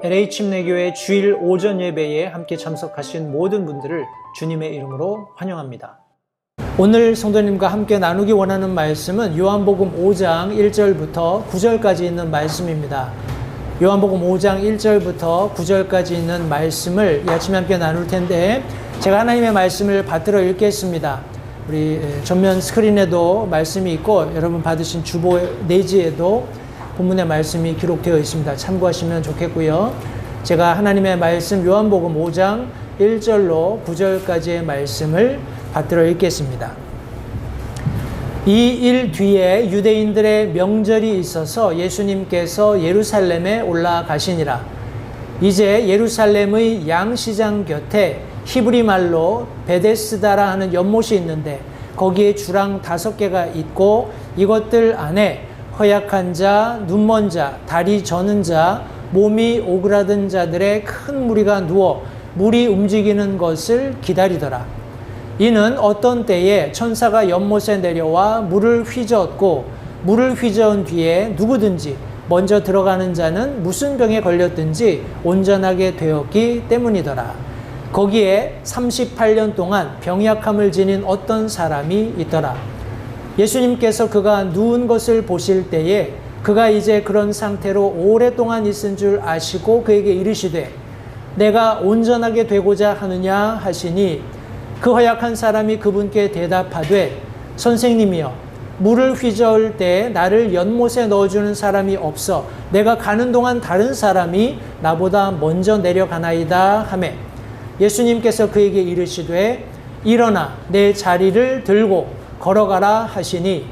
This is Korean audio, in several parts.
LA 침례교회 주일 오전 예배에 함께 참석하신 모든 분들을 주님의 이름으로 환영합니다. 오늘 성도님과 함께 나누기 원하는 말씀은 요한복음 5장 1절부터 9절까지 있는 말씀입니다. 요한복음 5장 1절부터 9절까지 있는 말씀을 이 아침에 함께 나눌 텐데, 제가 하나님의 말씀을 받들어 읽겠습니다. 우리 전면 스크린에도 말씀이 있고 여러분 받으신 주보 내지에도 본문의 말씀이 기록되어 있습니다. 참고하시면 좋겠고요. 제가 하나님의 말씀 요한복음 5장 1절로 9절까지의 말씀을 받들어 읽겠습니다. 이 일 뒤에 유대인들의 명절이 있어서 예수님께서 예루살렘에 올라가시니라. 이제 예루살렘의 양시장 곁에 히브리 말로 베데스다라 하는 연못이 있는데 거기에 주랑 5개가 있고 이것들 안에 허약한 자, 눈먼 자, 다리 저는 자, 몸이 오그라든 자들의 큰 무리가 누워 물이 움직이는 것을 기다리더라. 이는 어떤 때에 천사가 연못에 내려와 물을 휘저었고 물을 휘저은 뒤에 누구든지 먼저 들어가는 자는 무슨 병에 걸렸든지 온전하게 되었기 때문이더라. 거기에 38년 동안 병약함을 지닌 어떤 사람이 있더라. 예수님께서 그가 누운 것을 보실 때에 그가 이제 그런 상태로 오랫동안 있은 줄 아시고 그에게 이르시되 내가 온전하게 되고자 하느냐 하시니 그 허약한 사람이 그분께 대답하되 선생님이여 물을 휘저을 때 나를 연못에 넣어주는 사람이 없어 내가 가는 동안 다른 사람이 나보다 먼저 내려가나이다 하매 예수님께서 그에게 이르시되 일어나 내 자리를 들고 걸어가라 하시니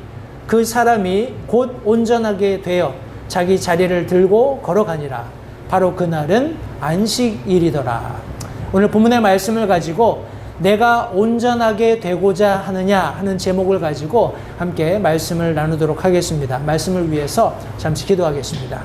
그 사람이 곧 온전하게 되어 자기 자리를 들고 걸어가니라. 바로 그날은 안식일이더라. 오늘 본문의 말씀을 가지고 내가 온전하게 되고자 하느냐 하는 제목을 가지고 함께 말씀을 나누도록 하겠습니다. 말씀을 위해서 잠시 기도하겠습니다.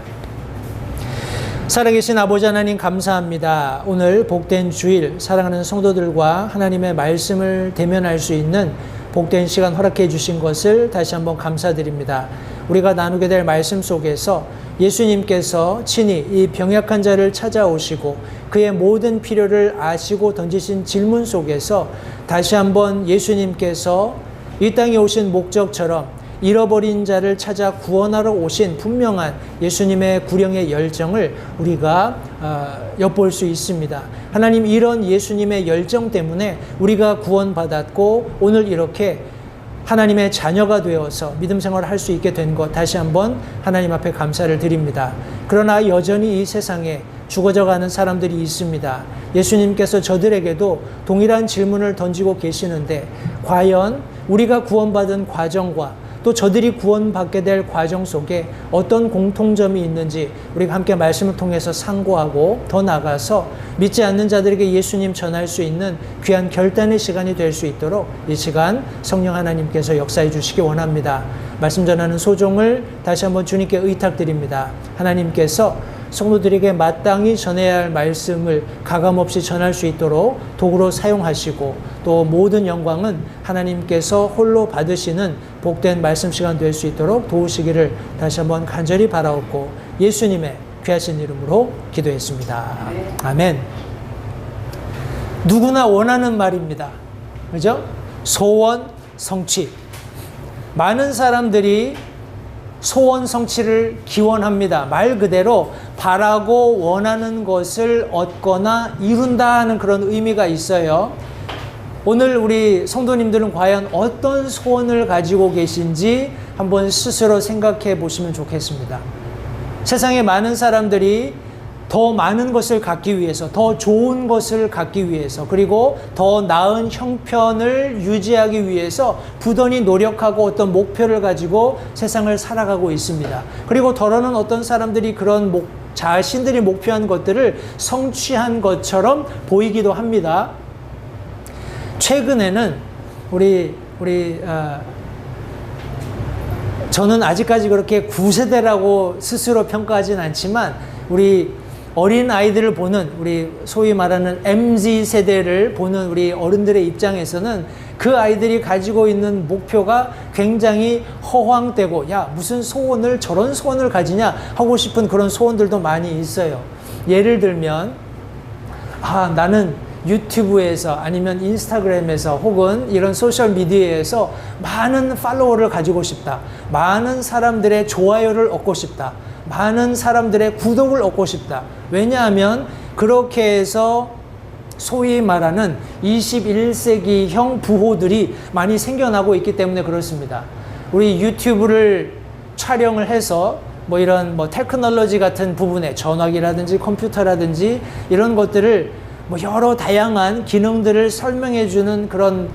살아계신 아버지 하나님 감사합니다. 오늘 복된 주일 사랑하는 성도들과 하나님의 말씀을 대면할 수 있는 복된 시간 허락해 주신 것을 다시 한번 감사드립니다. 우리가 나누게 될 말씀 속에서 예수님께서 친히 이 병약한 자를 찾아오시고 그의 모든 필요를 아시고 던지신 질문 속에서 다시 한번 예수님께서 이 땅에 오신 목적처럼 잃어버린 자를 찾아 구원하러 오신 분명한 예수님의 구령의 열정을 우리가 엿볼 수 있습니다. 하나님, 이런 예수님의 열정 때문에 우리가 구원받았고 오늘 이렇게 하나님의 자녀가 되어서 믿음 생활을 할 수 있게 된 것 다시 한번 하나님 앞에 감사를 드립니다. 그러나 여전히 이 세상에 죽어져가는 사람들이 있습니다. 예수님께서 저들에게도 동일한 질문을 던지고 계시는데 과연 우리가 구원받은 과정과 또 저들이 구원받게 될 과정 속에 어떤 공통점이 있는지 우리가 함께 말씀을 통해서 상고하고 더 나아가서 믿지 않는 자들에게 예수님 전할 수 있는 귀한 결단의 시간이 될 수 있도록 이 시간 성령 하나님께서 역사해 주시기 원합니다. 말씀 전하는 소종을 다시 한번 주님께 의탁드립니다. 하나님께서 성도들에게 마땅히 전해야 할 말씀을 가감없이 전할 수 있도록 도구로 사용하시고 또 모든 영광은 하나님께서 홀로 받으시는 복된 말씀 시간 될 수 있도록 도우시기를 다시 한번 간절히 바라옵고 예수님의 귀하신 이름으로 기도했습니다. 아멘. 누구나 원하는 말입니다. 그죠? 소원, 성취. 많은 사람들이 소원 성취를 기원합니다. 말 그대로 바라고 원하는 것을 얻거나 이룬다 하는 그런 의미가 있어요. 오늘 우리 성도님들은 과연 어떤 소원을 가지고 계신지 한번 스스로 생각해 보시면 좋겠습니다. 세상에 많은 사람들이 더 많은 것을 갖기 위해서, 더 좋은 것을 갖기 위해서, 그리고 더 나은 형편을 유지하기 위해서 부단히 노력하고 어떤 목표를 가지고 세상을 살아가고 있습니다. 그리고 더러는 어떤 사람들이 그런 자신들이 목표한 것들을 성취한 것처럼 보이기도 합니다. 최근에는 저는 아직까지 그렇게 구세대라고 스스로 평가하진 않지만 우리 어린 아이들을 보는 우리 소위 말하는 MZ세대를 보는 우리 어른들의 입장에서는 그 아이들이 가지고 있는 목표가 굉장히 허황되고 야 무슨 소원을 저런 소원을 가지냐 하고 싶은 그런 소원들도 많이 있어요. 예를 들면 나는 유튜브에서 아니면 인스타그램에서 혹은 이런 소셜미디어에서 많은 팔로워를 가지고 싶다. 많은 사람들의 좋아요를 얻고 싶다. 많은 사람들의 구독을 얻고 싶다. 왜냐하면 그렇게 해서 소위 말하는 21세기형 부호들이 많이 생겨나고 있기 때문에 그렇습니다. 우리 유튜브를 촬영을 해서 이런 테크놀로지 같은 부분에 전화기라든지 컴퓨터라든지 이런 것들을 여러 다양한 기능들을 설명해 주는 그런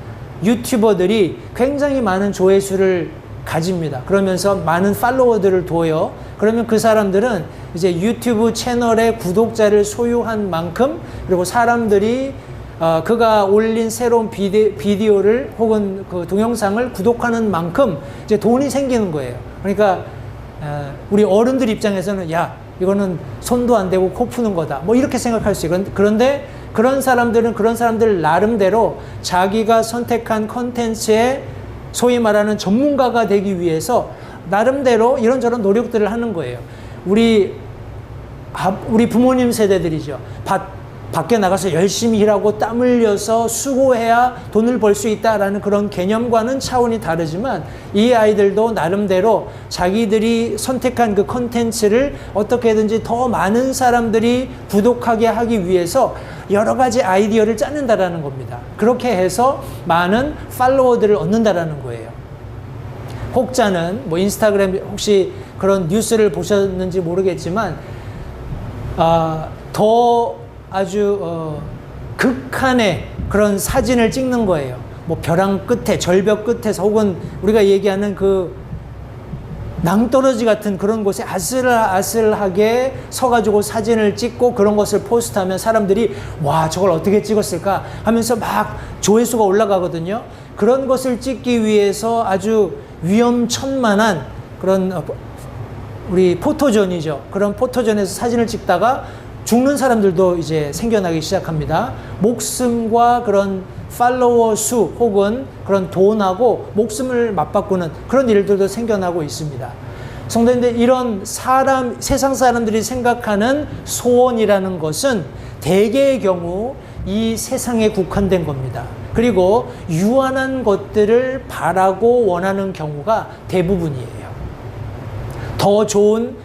유튜버들이 굉장히 많은 조회수를 가집니다. 그러면서 많은 팔로워들을 둬요. 그러면 그 사람들은 이제 유튜브 채널의 구독자를 소유한 만큼, 그리고 사람들이 그가 올린 새로운 비디오를 혹은 그 동영상을 구독하는 만큼 이제 돈이 생기는 거예요. 그러니까 우리 어른들 입장에서는 이거는 손도 안 대고 코 푸는 거다. 이렇게 생각할 수 있고, 그런데 그런 사람들은 그런 사람들 나름대로 자기가 선택한 컨텐츠에 소위 말하는 전문가가 되기 위해서 나름대로 이런저런 노력들을 하는 거예요. 우리 부모님 세대들이죠. 밖에 나가서 열심히 일하고 땀 흘려서 수고해야 돈을 벌 수 있다라는 그런 개념과는 차원이 다르지만, 이 아이들도 나름대로 자기들이 선택한 그 컨텐츠를 어떻게든지 더 많은 사람들이 구독하게 하기 위해서 여러 가지 아이디어를 짜낸다라는 겁니다. 그렇게 해서 많은 팔로워들을 얻는다라는 거예요. 혹자는 인스타그램 혹시 그런 뉴스를 보셨는지 모르겠지만 더 아주 극한의 그런 사진을 찍는 거예요. 벼랑 끝에, 절벽 끝에서, 혹은 우리가 얘기하는 그 낭떠러지 같은 그런 곳에 아슬아슬하게 서가지고 사진을 찍고 그런 것을 포스트하면 사람들이 와, 저걸 어떻게 찍었을까 하면서 막 조회수가 올라가거든요. 그런 것을 찍기 위해서 아주 위험천만한 그런 우리 포토존이죠. 그런 포토존에서 사진을 찍다가 죽는 사람들도 이제 생겨나기 시작합니다. 목숨과 그런 팔로워 수 혹은 그런 돈하고 목숨을 맞바꾸는 그런 일들도 생겨나고 있습니다. 성도님들, 이런 세상 사람들이 생각하는 소원이라는 것은 대개의 경우 이 세상에 국한된 겁니다. 그리고 유한한 것들을 바라고 원하는 경우가 대부분이에요. 더 좋은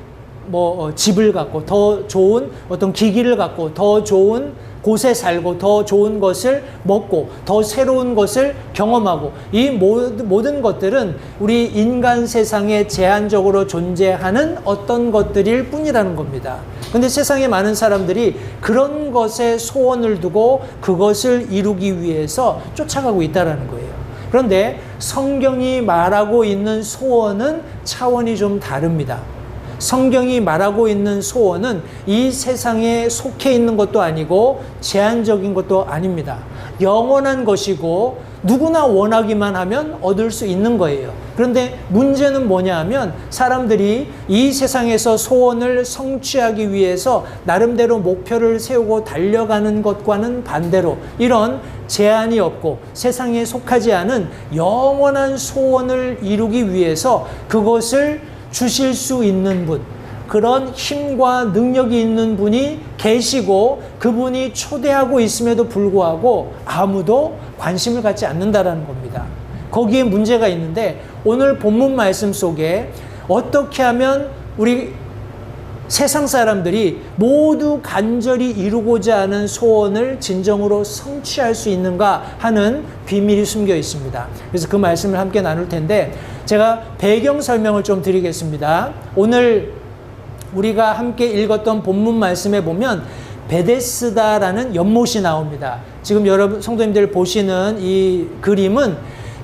집을 갖고, 더 좋은 어떤 기기를 갖고, 더 좋은 곳에 살고, 더 좋은 것을 먹고, 더 새로운 것을 경험하고, 이 모든 것들은 우리 인간 세상에 제한적으로 존재하는 어떤 것들일 뿐이라는 겁니다. 근데 세상에 많은 사람들이 그런 것에 소원을 두고 그것을 이루기 위해서 쫓아가고 있다는 거예요. 그런데 성경이 말하고 있는 소원은 차원이 좀 다릅니다. 성경이 말하고 있는 소원은 이 세상에 속해 있는 것도 아니고 제한적인 것도 아닙니다. 영원한 것이고 누구나 원하기만 하면 얻을 수 있는 거예요. 그런데 문제는 뭐냐 하면 사람들이 이 세상에서 소원을 성취하기 위해서 나름대로 목표를 세우고 달려가는 것과는 반대로 이런 제한이 없고 세상에 속하지 않은 영원한 소원을 이루기 위해서 그것을 주실 수 있는 분, 그런 힘과 능력이 있는 분이 계시고 그분이 초대하고 있음에도 불구하고 아무도 관심을 갖지 않는다라는 겁니다. 거기에 문제가 있는데 오늘 본문 말씀 속에 어떻게 하면 우리 세상 사람들이 모두 간절히 이루고자 하는 소원을 진정으로 성취할 수 있는가 하는 비밀이 숨겨 있습니다. 그래서 그 말씀을 함께 나눌 텐데 제가 배경 설명을 좀 드리겠습니다. 오늘 우리가 함께 읽었던 본문 말씀에 보면 베데스다라는 연못이 나옵니다. 지금 여러분 성도님들 보시는 이 그림은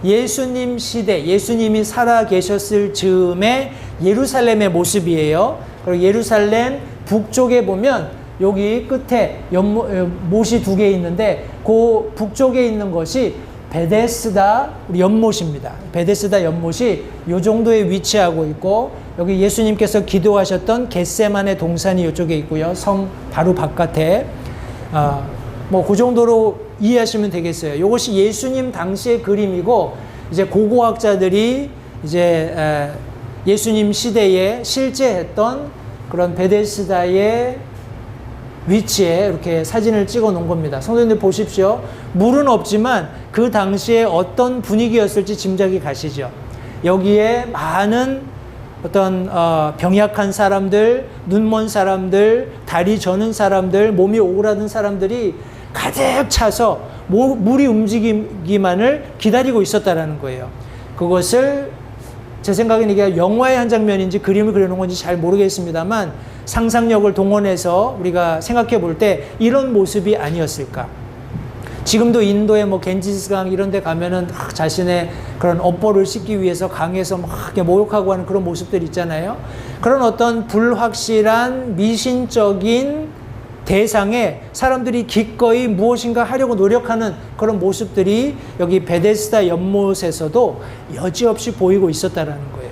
예수님 시대, 예수님이 살아 계셨을 즈음의 예루살렘의 모습이에요. 그리고 예루살렘 북쪽에 보면 여기 끝에 못이 두 개 있는데 그 북쪽에 있는 것이 베데스다 연못입니다. 베데스다 연못이 이 정도에 위치하고 있고 여기 예수님께서 기도하셨던 겟세마네 동산이 이쪽에 있고요. 성 바로 바깥에 그 정도로 이해하시면 되겠어요. 이것이 예수님 당시의 그림이고 이제 고고학자들이 이제 예수님 시대에 실제 했던 그런 베데스다의 위치에 이렇게 사진을 찍어 놓은 겁니다. 성도님들 보십시오. 물은 없지만 그 당시에 어떤 분위기였을지 짐작이 가시죠. 여기에 많은 어떤 병약한 사람들, 눈먼 사람들, 다리 저는 사람들, 몸이 오그라든 사람들이 가득 차서 물이 움직이기만을 기다리고 있었다라는 거예요. 그것을 제 생각에는 이게 영화의 한 장면인지 그림을 그려놓은 건지 잘 모르겠습니다만 상상력을 동원해서 우리가 생각해 볼 때 이런 모습이 아니었을까. 지금도 인도의 뭐 겐지스강 이런 데 가면은 자신의 그런 업보를 씻기 위해서 강에서 막 이렇게 목욕하고 하는 그런 모습들 있잖아요. 그런 어떤 불확실한 미신적인 대상에 사람들이 기꺼이 무엇인가 하려고 노력하는 그런 모습들이 여기 베데스다 연못에서도 여지없이 보이고 있었다라는 거예요.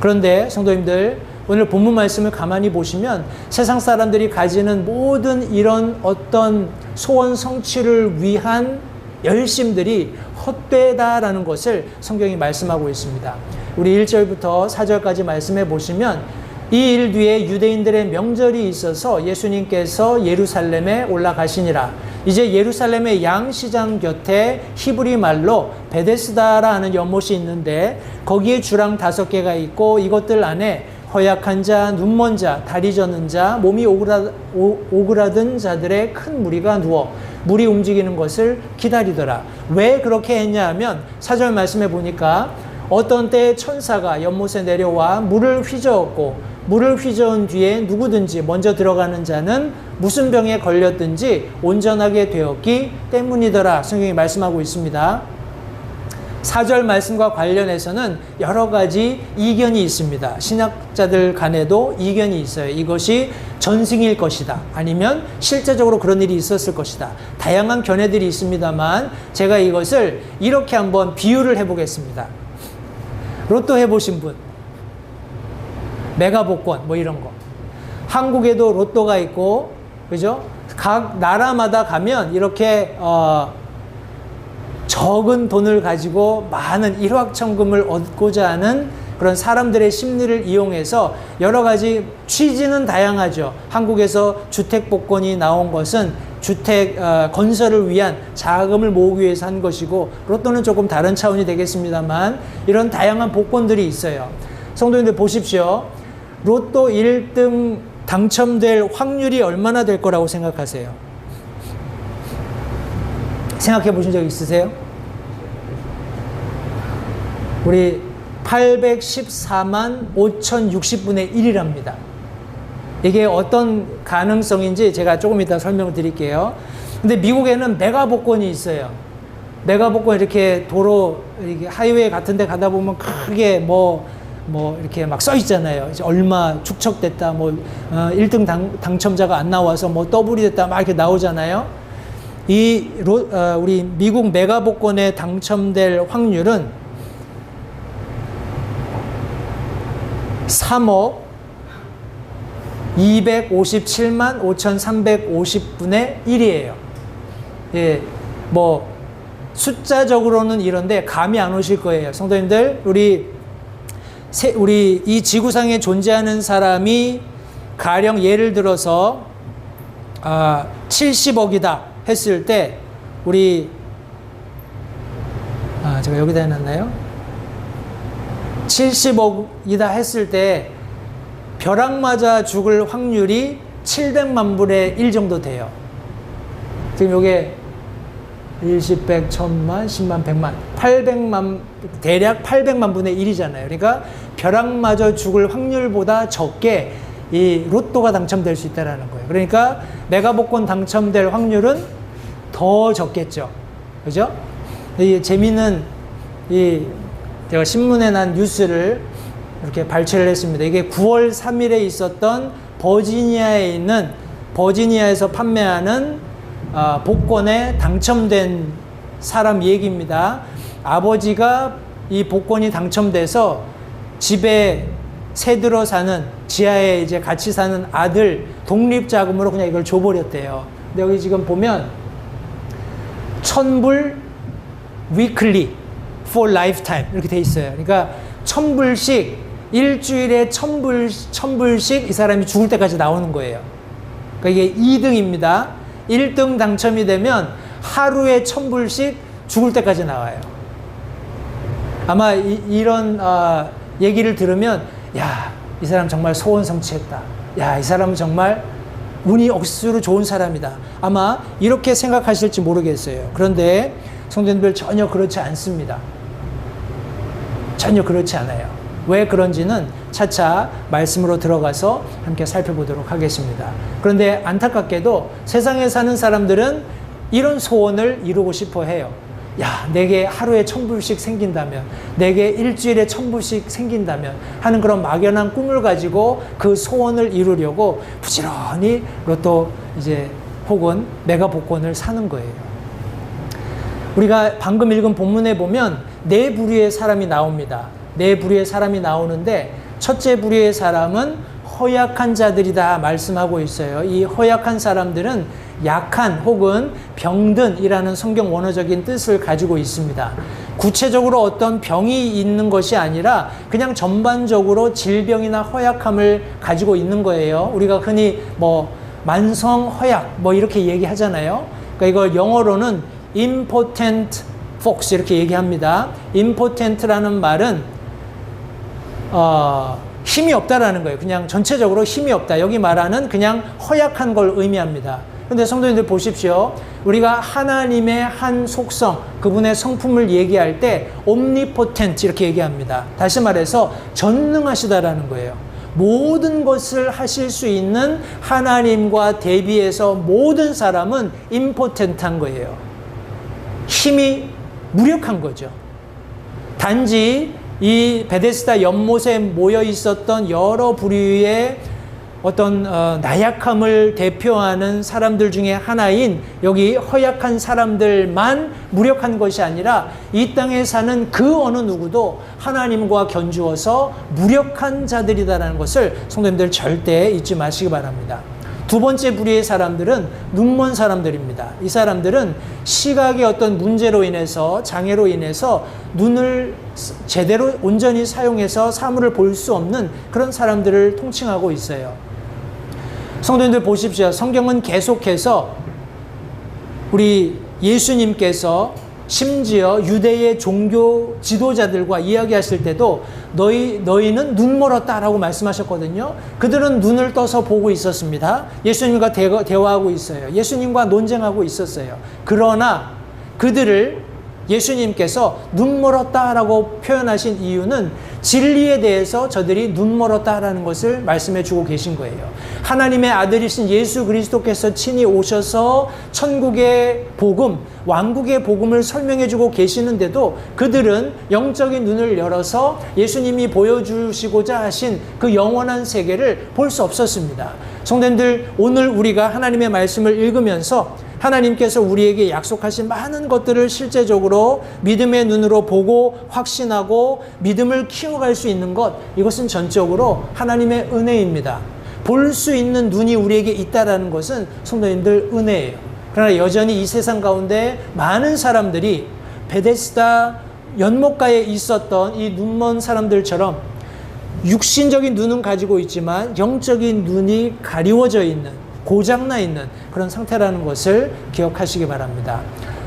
그런데 성도님들, 오늘 본문 말씀을 가만히 보시면 세상 사람들이 가지는 모든 이런 어떤 소원 성취를 위한 열심들이 헛되다라는 것을 성경이 말씀하고 있습니다. 우리 1절부터 4절까지 말씀해 보시면 이 일 뒤에 유대인들의 명절이 있어서 예수님께서 예루살렘에 올라가시니라. 이제 예루살렘의 양시장 곁에 히브리 말로 베데스다라 하는 연못이 있는데 거기에 주랑 5개가 있고 이것들 안에 허약한 자, 눈먼 자, 다리 저는 자, 몸이 오그라든 자들의 큰 무리가 누워 물이 움직이는 것을 기다리더라. 왜 그렇게 했냐 하면 4절 말씀해 보니까 어떤 때에 천사가 연못에 내려와 물을 휘저었고 물을 휘저은 뒤에 누구든지 먼저 들어가는 자는 무슨 병에 걸렸든지 온전하게 되었기 때문이더라. 성경이 말씀하고 있습니다. 4절 말씀과 관련해서는 여러 가지 이견이 있습니다. 신학자들 간에도 이견이 있어요. 이것이 전승일 것이다. 아니면 실제적으로 그런 일이 있었을 것이다. 다양한 견해들이 있습니다만 제가 이것을 이렇게 한번 비유를 해보겠습니다. 로또 해보신 분, 메가복권 뭐 이런 거. 한국에도 로또가 있고, 그죠? 각 나라마다 가면 이렇게 적은 돈을 가지고 많은 일확천금을 얻고자 하는 그런 사람들의 심리를 이용해서 여러 가지 취지는 다양하죠. 한국에서 주택복권이 나온 것은 주택 건설을 위한 자금을 모으기 위해서 한 것이고 로또는 조금 다른 차원이 되겠습니다만 이런 다양한 복권들이 있어요. 성도님들 보십시오. 로또 1등 당첨될 확률이 얼마나 될 거라고 생각하세요? 생각해 보신 적 있으세요? 우리 814만 5,060분의 1이랍니다. 이게 어떤 가능성인지 제가 조금 이따 설명을 드릴게요. 근데 미국에는 메가복권이 있어요. 메가복권 이렇게 도로, 이렇게 하이웨이 같은 데 가다 보면 크게 뭐 이렇게 막 써 있잖아요. 이제 얼마 축척됐다, 1등 당첨자가 안 나와서 뭐 더블이 됐다, 막 이렇게 나오잖아요. 우리 미국 메가복권에 당첨될 확률은 3억 257만 5,350분의 1이에요. 예, 뭐 숫자적으로는 이런데 감이 안 오실 거예요. 성도님들, 우리 이 지구상에 존재하는 사람이 가령 예를 들어서 70억이다 했을 때 우리 제가 여기다 해놨나요? 70억이다 했을 때 벼락 맞아 죽을 확률이 700만 분의 1 정도 돼요. 지금 요게 10, 100, 1000만, 10만, 100만, 800만, 대략 800만 분의 1이잖아요. 그러니까 벼락 맞아 죽을 확률보다 적게 이 로또가 당첨될 수 있다는 거예요. 그러니까 메가복권 당첨될 확률은 더 적겠죠. 그죠? 이 재미있는 제가 신문에 난 뉴스를 이렇게 발췌를 했습니다. 이게 9월 3일에 있었던 버지니아에서 판매하는 복권에 당첨된 사람 얘기입니다. 아버지가 이 복권이 당첨돼서 집에 새들어 사는, 지하에 이제 같이 사는 아들 독립자금으로 그냥 이걸 줘버렸대요. 근데 여기 지금 보면 1000불 weekly for lifetime 이렇게 돼 있어요. 그러니까 1000불씩 일주일에 1000불씩 이 사람이 죽을 때까지 나오는 거예요. 그러니까 이게 2등입니다. 1등 당첨이 되면 하루에 1,000불씩 죽을 때까지 나와요. 아마 이런 얘기를 들으면 야, 이 사람 정말 소원 성취했다. 야, 이 사람은 정말 운이 억수로 좋은 사람이다. 아마 이렇게 생각하실지 모르겠어요. 그런데 성도님들 전혀 그렇지 않습니다. 전혀 그렇지 않아요. 왜 그런지는 차차 말씀으로 들어가서 함께 살펴보도록 하겠습니다. 그런데 안타깝게도 세상에 사는 사람들은 이런 소원을 이루고 싶어 해요. 야, 내게 하루에 1,000불씩 생긴다면, 내게 일주일에 1,000불씩 생긴다면 하는 그런 막연한 꿈을 가지고 그 소원을 이루려고 부지런히 로또 이제 혹은 메가 복권을 사는 거예요. 우리가 방금 읽은 본문에 보면 네 부류의 사람이 나옵니다. 네 부류의 사람이 나오는데 첫째 부류의 사람은 허약한 자들이다 말씀하고 있어요. 이 허약한 사람들은 약한 혹은 병든이라는 성경 원어적인 뜻을 가지고 있습니다. 구체적으로 어떤 병이 있는 것이 아니라 그냥 전반적으로 질병이나 허약함을 가지고 있는 거예요. 우리가 흔히 만성 허약 이렇게 얘기하잖아요. 그러니까 이걸 영어로는 impotent folks 이렇게 얘기합니다. impotent라는 말은 힘이 없다라는 거예요. 그냥 전체적으로 힘이 없다. 여기 말하는 그냥 허약한 걸 의미합니다. 그런데 성도님들 보십시오. 우리가 하나님의 한 속성, 그분의 성품을 얘기할 때 omnipotent 이렇게 얘기합니다. 다시 말해서 전능하시다라는 거예요. 모든 것을 하실 수 있는 하나님과 대비해서 모든 사람은 impotent한 거예요. 힘이 무력한 거죠. 단지 이 베데스다 연못에 모여 있었던 여러 부류의 어떤 나약함을 대표하는 사람들 중에 하나인 여기 허약한 사람들만 무력한 것이 아니라 이 땅에 사는 그 어느 누구도 하나님과 견주어서 무력한 자들이다라는 것을 성도님들 절대 잊지 마시기 바랍니다. 두 번째 부류의 사람들은 눈먼 사람들입니다. 이 사람들은 시각의 어떤 문제로 인해서 장애로 인해서 눈을 제대로 온전히 사용해서 사물을 볼 수 없는 그런 사람들을 통칭하고 있어요. 성도님들 보십시오. 성경은 계속해서 우리 예수님께서 심지어 유대의 종교 지도자들과 이야기하실 때도 너희는 눈 멀었다라고 말씀하셨거든요. 그들은 눈을 떠서 보고 있었습니다. 예수님과 대화하고 있어요. 예수님과 논쟁하고 있었어요. 그러나 그들을 예수님께서 눈 멀었다라고 표현하신 이유는 진리에 대해서 저들이 눈 멀었다라는 것을 말씀해 주고 계신 거예요. 하나님의 아들이신 예수 그리스도께서 친히 오셔서 천국의 복음, 왕국의 복음을 설명해 주고 계시는데도 그들은 영적인 눈을 열어서 예수님이 보여주시고자 하신 그 영원한 세계를 볼 수 없었습니다. 성도님들, 오늘 우리가 하나님의 말씀을 읽으면서 하나님께서 우리에게 약속하신 많은 것들을 실제적으로 믿음의 눈으로 보고 확신하고 믿음을 키워갈 수 있는 것, 이것은 전적으로 하나님의 은혜입니다. 볼 수 있는 눈이 우리에게 있다라는 것은 성도님들 은혜예요. 그러나 여전히 이 세상 가운데 많은 사람들이 베데스다 연못가에 있었던 이 눈먼 사람들처럼 육신적인 눈은 가지고 있지만 영적인 눈이 가리워져 있는, 고장나 있는 그런 상태라는 것을 기억하시기 바랍니다.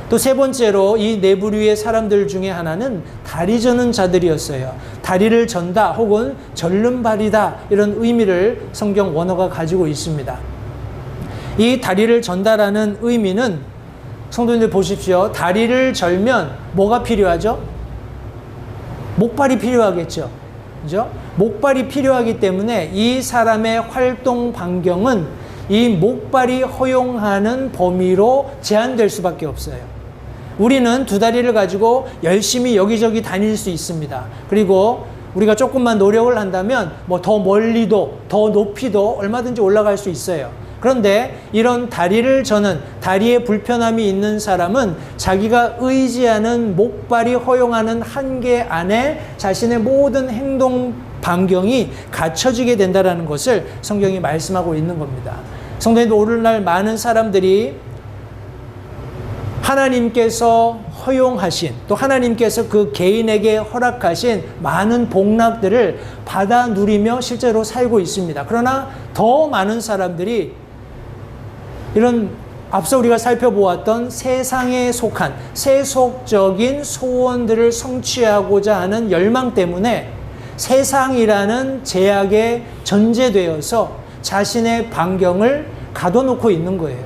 또 세 번째로 이 네 부류의 사람들 중에 하나는 다리 저는 자들이었어요. 다리를 전다 혹은 절름발이다, 이런 의미를 성경 원어가 가지고 있습니다. 이 다리를 전다라는 의미는 성도님들 보십시오. 다리를 절면 뭐가 필요하죠? 목발이 필요하겠죠. 그죠? 목발이 필요하기 때문에 이 사람의 활동 반경은 이 목발이 허용하는 범위로 제한될 수밖에 없어요. 우리는 두 다리를 가지고 열심히 여기저기 다닐 수 있습니다. 그리고 우리가 조금만 노력을 한다면 더 멀리도 더 높이도 얼마든지 올라갈 수 있어요. 그런데 이런 다리를 저는, 다리에 불편함이 있는 사람은 자기가 의지하는 목발이 허용하는 한계 안에 자신의 모든 행동 반경이 갖춰지게 된다는 것을 성경이 말씀하고 있는 겁니다. 성도님들, 오늘날 많은 사람들이 하나님께서 허용하신, 또 하나님께서 그 개인에게 허락하신 많은 복락들을 받아 누리며 실제로 살고 있습니다. 그러나 더 많은 사람들이 이런 앞서 우리가 살펴보았던 세상에 속한 세속적인 소원들을 성취하고자 하는 열망 때문에 세상이라는 제약에 전제되어서 자신의 반경을 가둬놓고 있는 거예요.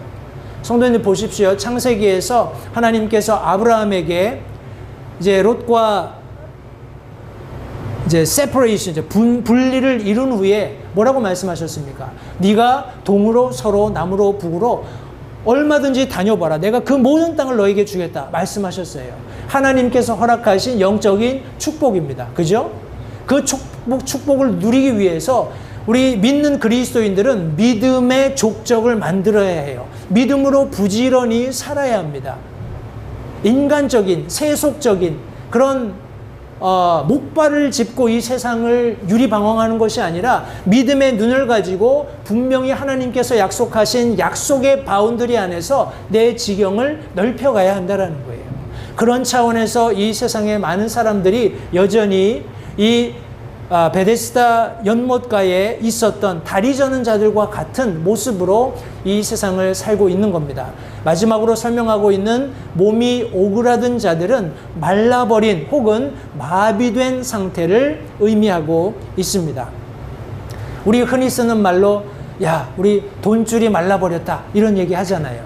성도님들 보십시오. 창세기에서 하나님께서 아브라함에게 이제 롯과 이제 separation, 이제 분리를 이룬 후에 뭐라고 말씀하셨습니까? 네가 동으로 서로 남으로 북으로 얼마든지 다녀봐라. 내가 그 모든 땅을 너에게 주겠다. 말씀하셨어요. 하나님께서 허락하신 영적인 축복입니다. 그죠? 그 축복을 누리기 위해서 우리 믿는 그리스도인들은 믿음의 족적을 만들어야 해요. 믿음으로 부지런히 살아야 합니다. 인간적인, 세속적인 그런 목발을 짚고 이 세상을 유리방황하는 것이 아니라 믿음의 눈을 가지고 분명히 하나님께서 약속하신 약속의 바운더리 안에서 내 지경을 넓혀가야 한다는 거예요. 그런 차원에서 이 세상에 많은 사람들이 여전히 이 베데스다 연못가에 있었던 다리 저는 자들과 같은 모습으로 이 세상을 살고 있는 겁니다. 마지막으로 설명하고 있는 몸이 오그라든 자들은 말라버린 혹은 마비된 상태를 의미하고 있습니다. 우리 흔히 쓰는 말로 야, 우리 돈줄이 말라버렸다 이런 얘기 하잖아요.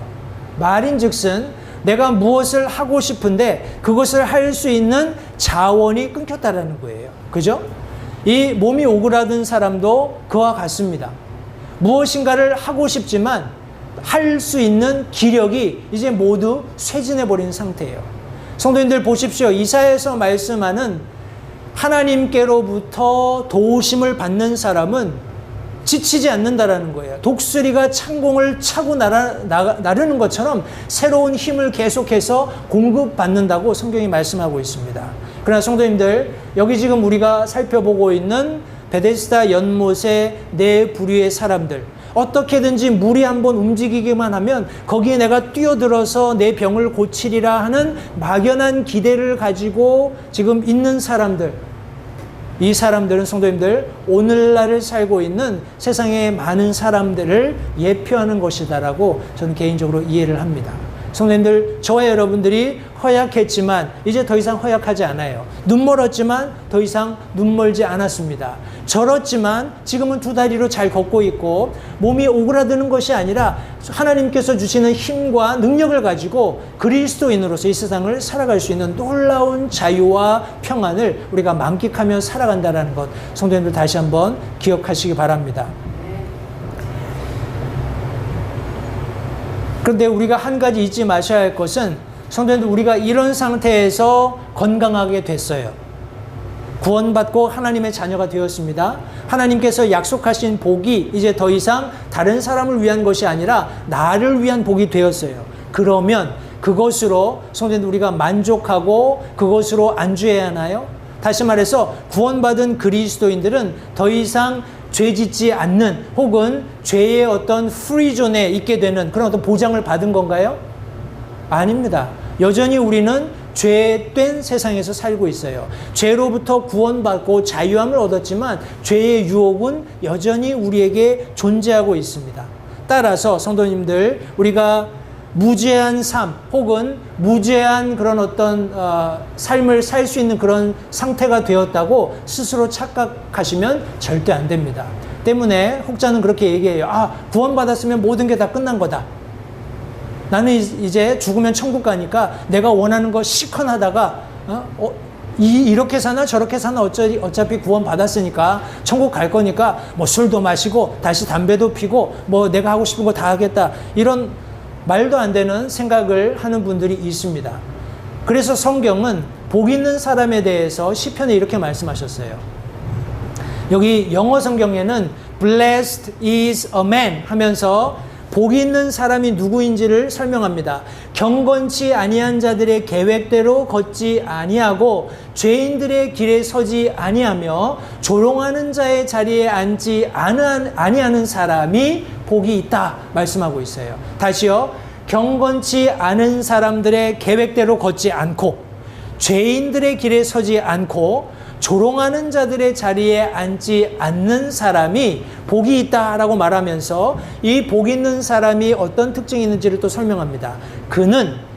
말인즉슨 내가 무엇을 하고 싶은데 그것을 할 수 있는 자원이 끊겼다라는 거예요. 그죠? 이 몸이 오그라든 사람도 그와 같습니다. 무엇인가를 하고 싶지만 할 수 있는 기력이 이제 모두 쇠진해버린 상태예요. 성도님들 보십시오. 이사야에서 말씀하는 하나님께로부터 도우심을 받는 사람은 지치지 않는다라는 거예요. 독수리가 창공을 차고 나르는 것처럼 새로운 힘을 계속해서 공급받는다고 성경이 말씀하고 있습니다. 그러나 성도님들, 여기 지금 우리가 살펴보고 있는 베데스다 연못의 네 부류의 사람들, 어떻게든지 물이 한번 움직이기만 하면 거기에 내가 뛰어들어서 내 병을 고치리라 하는 막연한 기대를 가지고 지금 있는 사람들, 이 사람들은 성도님들 오늘날을 살고 있는 세상의 많은 사람들을 예표하는 것이다라고 저는 개인적으로 이해를 합니다. 성도님들, 저와 여러분들이 허약했지만 이제 더 이상 허약하지 않아요. 눈 멀었지만 더 이상 눈 멀지 않았습니다. 절었지만 지금은 두 다리로 잘 걷고 있고 몸이 오그라드는 것이 아니라 하나님께서 주시는 힘과 능력을 가지고 그리스도인으로서 이 세상을 살아갈 수 있는 놀라운 자유와 평안을 우리가 만끽하며 살아간다는 것, 성도님들 다시 한번 기억하시기 바랍니다. 그런데 우리가 한 가지 잊지 마셔야 할 것은 성도님들, 우리가 이런 상태에서 건강하게 됐어요. 구원받고 하나님의 자녀가 되었습니다. 하나님께서 약속하신 복이 이제 더 이상 다른 사람을 위한 것이 아니라 나를 위한 복이 되었어요. 그러면 그것으로 성도님들 우리가 만족하고 그것으로 안주해야 하나요? 다시 말해서 구원받은 그리스도인들은 더 이상 죄 짓지 않는 혹은 죄의 어떤 프리존에 있게 되는 그런 어떤 보장을 받은 건가요? 아닙니다. 여전히 우리는 죄된 세상에서 살고 있어요. 죄로부터 구원받고 자유함을 얻었지만 죄의 유혹은 여전히 우리에게 존재하고 있습니다. 따라서 성도님들, 우리가 무죄한 삶 혹은 무죄한 그런 어떤 삶을 살 수 있는 그런 상태가 되었다고 스스로 착각하시면 절대 안 됩니다. 때문에 혹자는 그렇게 얘기해요. 구원받았으면 모든 게 다 끝난 거다. 나는 이제 죽으면 천국 가니까 내가 원하는 거 시컨하다가 이렇게 사나 저렇게 사나 어차피 구원 받았으니까 천국 갈 거니까 뭐 술도 마시고 다시 담배도 피고 뭐 내가 하고 싶은 거 다 하겠다, 이런 말도 안 되는 생각을 하는 분들이 있습니다. 그래서 성경은 복 있는 사람에 대해서 시편에 이렇게 말씀하셨어요. 여기 영어 성경에는 Blessed is a man 하면서 복 있는 사람이 누구인지를 설명합니다. 경건치 아니한 자들의 계획대로 걷지 아니하고 죄인들의 길에 서지 아니하며 조롱하는 자의 자리에 앉지 아니하는 사람이 복이 있다 말씀하고 있어요. 다시요. 경건치 않은 사람들의 계획대로 걷지 않고 죄인들의 길에 서지 않고 조롱하는 자들의 자리에 앉지 않는 사람이 복이 있다라고 말하면서 이 복 있는 사람이 어떤 특징이 있는지를 또 설명합니다.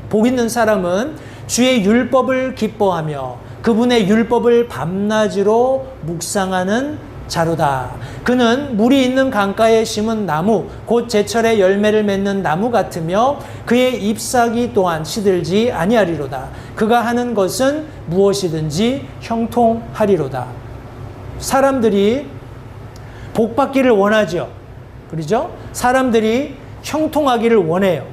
복 있는 사람은 주의 율법을 기뻐하며 그분의 율법을 밤낮으로 묵상하는 자로다. 그는 물이 있는 강가에 심은 나무, 곧 제철에 열매를 맺는 나무 같으며 그의 잎사귀 또한 시들지 아니하리로다. 그가 하는 것은 무엇이든지 형통하리로다. 사람들이 복 받기를 원하죠. 그렇죠? 사람들이 형통하기를 원해요.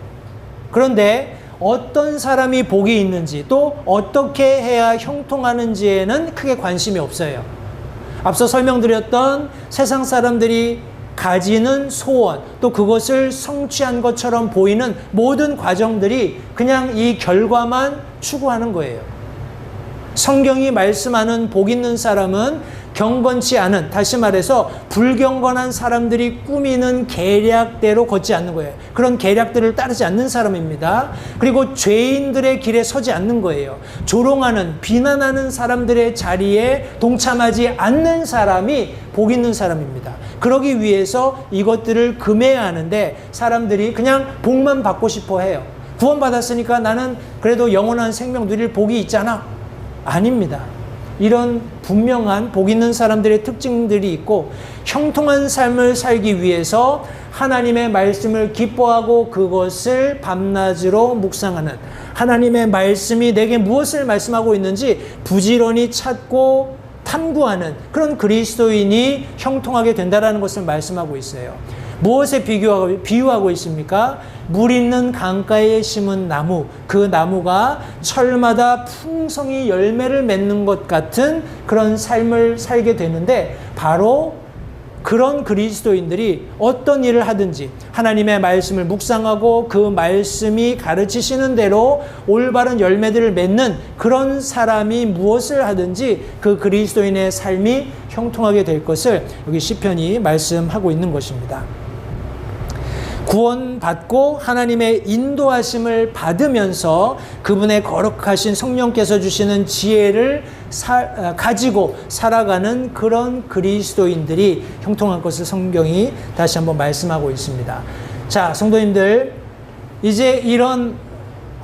그런데 어떤 사람이 복이 있는지 또 어떻게 해야 형통하는지에는 크게 관심이 없어요. 앞서 설명드렸던 세상 사람들이 가지는 소원, 또 그것을 성취한 것처럼 보이는 모든 과정들이 그냥 이 결과만 추구하는 거예요. 성경이 말씀하는 복 있는 사람은 경건치 않은, 다시 말해서 불경건한 사람들이 꾸미는 계략대로 걷지 않는 거예요. 그런 계략들을 따르지 않는 사람입니다. 그리고 죄인들의 길에 서지 않는 거예요. 조롱하는, 비난하는 사람들의 자리에 동참하지 않는 사람이 복 있는 사람입니다. 그러기 위해서 이것들을 금해야 하는데 사람들이 그냥 복만 받고 싶어 해요. 구원받았으니까 나는 그래도 영원한 생명 누릴 복이 있잖아. 아닙니다. 이런 분명한 복 있는 사람들의 특징들이 있고 형통한 삶을 살기 위해서 하나님의 말씀을 기뻐하고 그것을 밤낮으로 묵상하는, 하나님의 말씀이 내게 무엇을 말씀하고 있는지 부지런히 찾고 탐구하는 그런 그리스도인이 형통하게 된다는 것을 말씀하고 있어요. 무엇에 비유하고 있습니까? 물 있는 강가에 심은 나무, 그 나무가 철마다 풍성히 열매를 맺는 것 같은 그런 삶을 살게 되는데, 바로 그런 그리스도인들이 어떤 일을 하든지 하나님의 말씀을 묵상하고 그 말씀이 가르치시는 대로 올바른 열매들을 맺는 그런 사람이 무엇을 하든지 그 그리스도인의 삶이 형통하게 될 것을 여기 시편이 말씀하고 있는 것입니다. 구원받고 하나님의 인도하심을 받으면서 그분의 거룩하신 성령께서 주시는 지혜를 가지고 살아가는 그런 그리스도인들이 형통한 것을 성경이 다시 한번 말씀하고 있습니다. 자, 성도님들, 이제 이런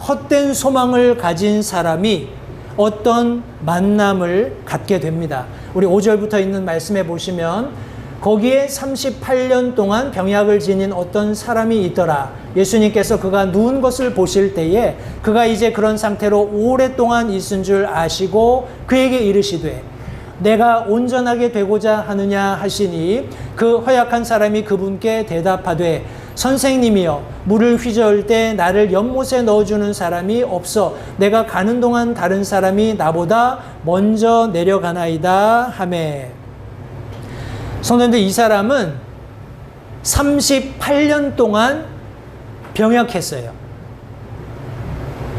헛된 소망을 가진 사람이 어떤 만남을 갖게 됩니다. 우리 5절부터 있는 말씀에 보시면 거기에 38년 동안 병약을 지닌 어떤 사람이 있더라. 예수님께서 그가 누운 것을 보실 때에 그가 이제 그런 상태로 오랫동안 있은 줄 아시고 그에게 이르시되 내가 온전하게 되고자 하느냐 하시니 그 허약한 사람이 그분께 대답하되 선생님이여, 물을 휘저을 때 나를 연못에 넣어주는 사람이 없어 내가 가는 동안 다른 사람이 나보다 먼저 내려가나이다 하매. 성도님들, 이 사람은 38년 동안 병약했어요.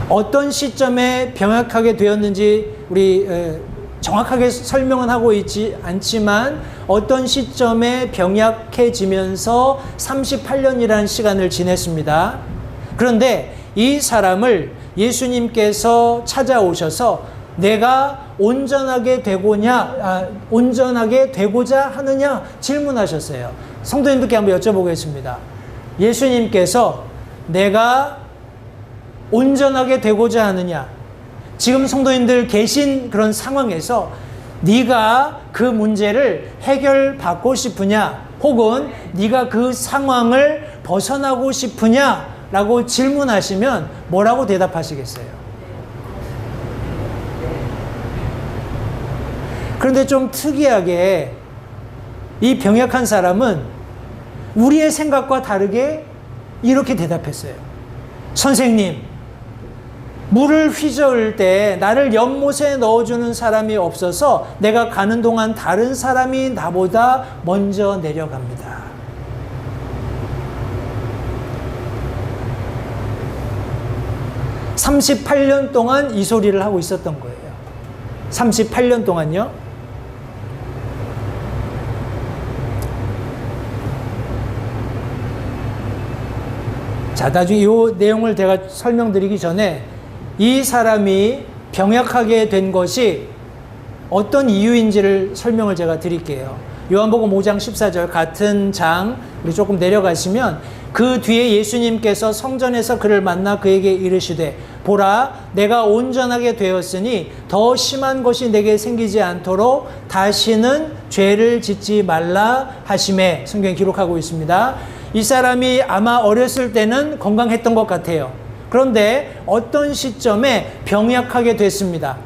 어떤 시점에 병약하게 되었는지 우리 정확하게 설명은 하고 있지 않지만 어떤 시점에 병약해지면서 38년이라는 시간을 지냈습니다. 그런데 이 사람을 예수님께서 찾아오셔서 내가 온전하게 되고자 하느냐 질문하셨어요. 성도님들께 한번 여쭤보겠습니다. 예수님께서 내가 온전하게 되고자 하느냐, 지금 성도님들 계신 그런 상황에서 네가 그 문제를 해결받고 싶으냐, 혹은 네가 그 상황을 벗어나고 싶으냐 라고 질문하시면 뭐라고 대답하시겠어요? 그런데 좀 특이하게 이 병약한 사람은 우리의 생각과 다르게 이렇게 대답했어요. 선생님, 물을 휘저을 때 나를 연못에 넣어주는 사람이 없어서 내가 가는 동안 다른 사람이 나보다 먼저 내려갑니다. (38년) 동안 이 소리를 하고 있었던 거예요. 38년 동안요. 자, 나중에 이 내용을 제가 설명드리기 전에 이 사람이 병약하게 된 것이 어떤 이유인지를 설명을 제가 드릴게요. 요한복음 5장 14절 같은 장 우리 조금 내려가시면 그 뒤에 예수님께서 성전에서 그를 만나 그에게 이르시되 보라 내가 온전하게 되었으니 더 심한 것이 내게 생기지 않도록 다시는 죄를 짓지 말라 하시매 성경에 기록하고 있습니다. 이 사람이 아마 어렸을 때는 건강했던 것 같아요. 그런데 어떤 시점에 병약하게 됐습니다.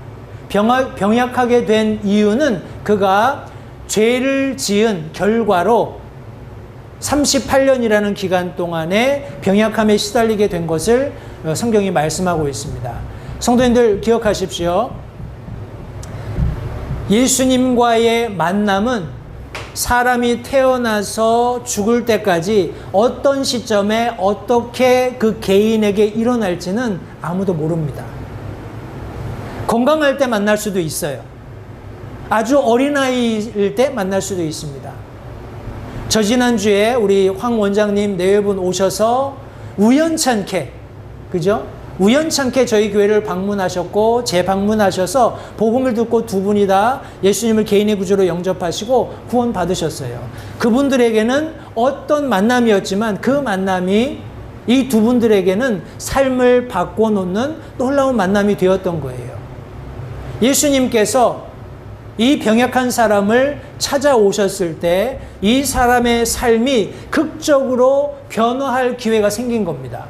병약하게 된 이유는 그가 죄를 지은 결과로 38년이라는 기간 동안에 병약함에 시달리게 된 것을 성경이 말씀하고 있습니다. 성도님들 기억하십시오. 예수님과의 만남은 사람이 태어나서 죽을 때까지 어떤 시점에 어떻게 그 개인에게 일어날지는 아무도 모릅니다. 건강할 때 만날 수도 있어요. 아주 어린아이일 때 만날 수도 있습니다. 저 지난주에 우리 황 원장님 내외분 오셔서 우연찮게, 그죠? 우연찮게 저희 교회를 방문하셨고 재방문하셔서 복음을 듣고 두 분이 다 예수님을 개인의 구주로 영접하시고 구원 받으셨어요. 그분들에게는 어떤 만남이었지만 그 만남이 이 두 분들에게는 삶을 바꿔놓는 놀라운 만남이 되었던 거예요. 예수님께서 이 병약한 사람을 찾아오셨을 때 이 사람의 삶이 극적으로 변화할 기회가 생긴 겁니다.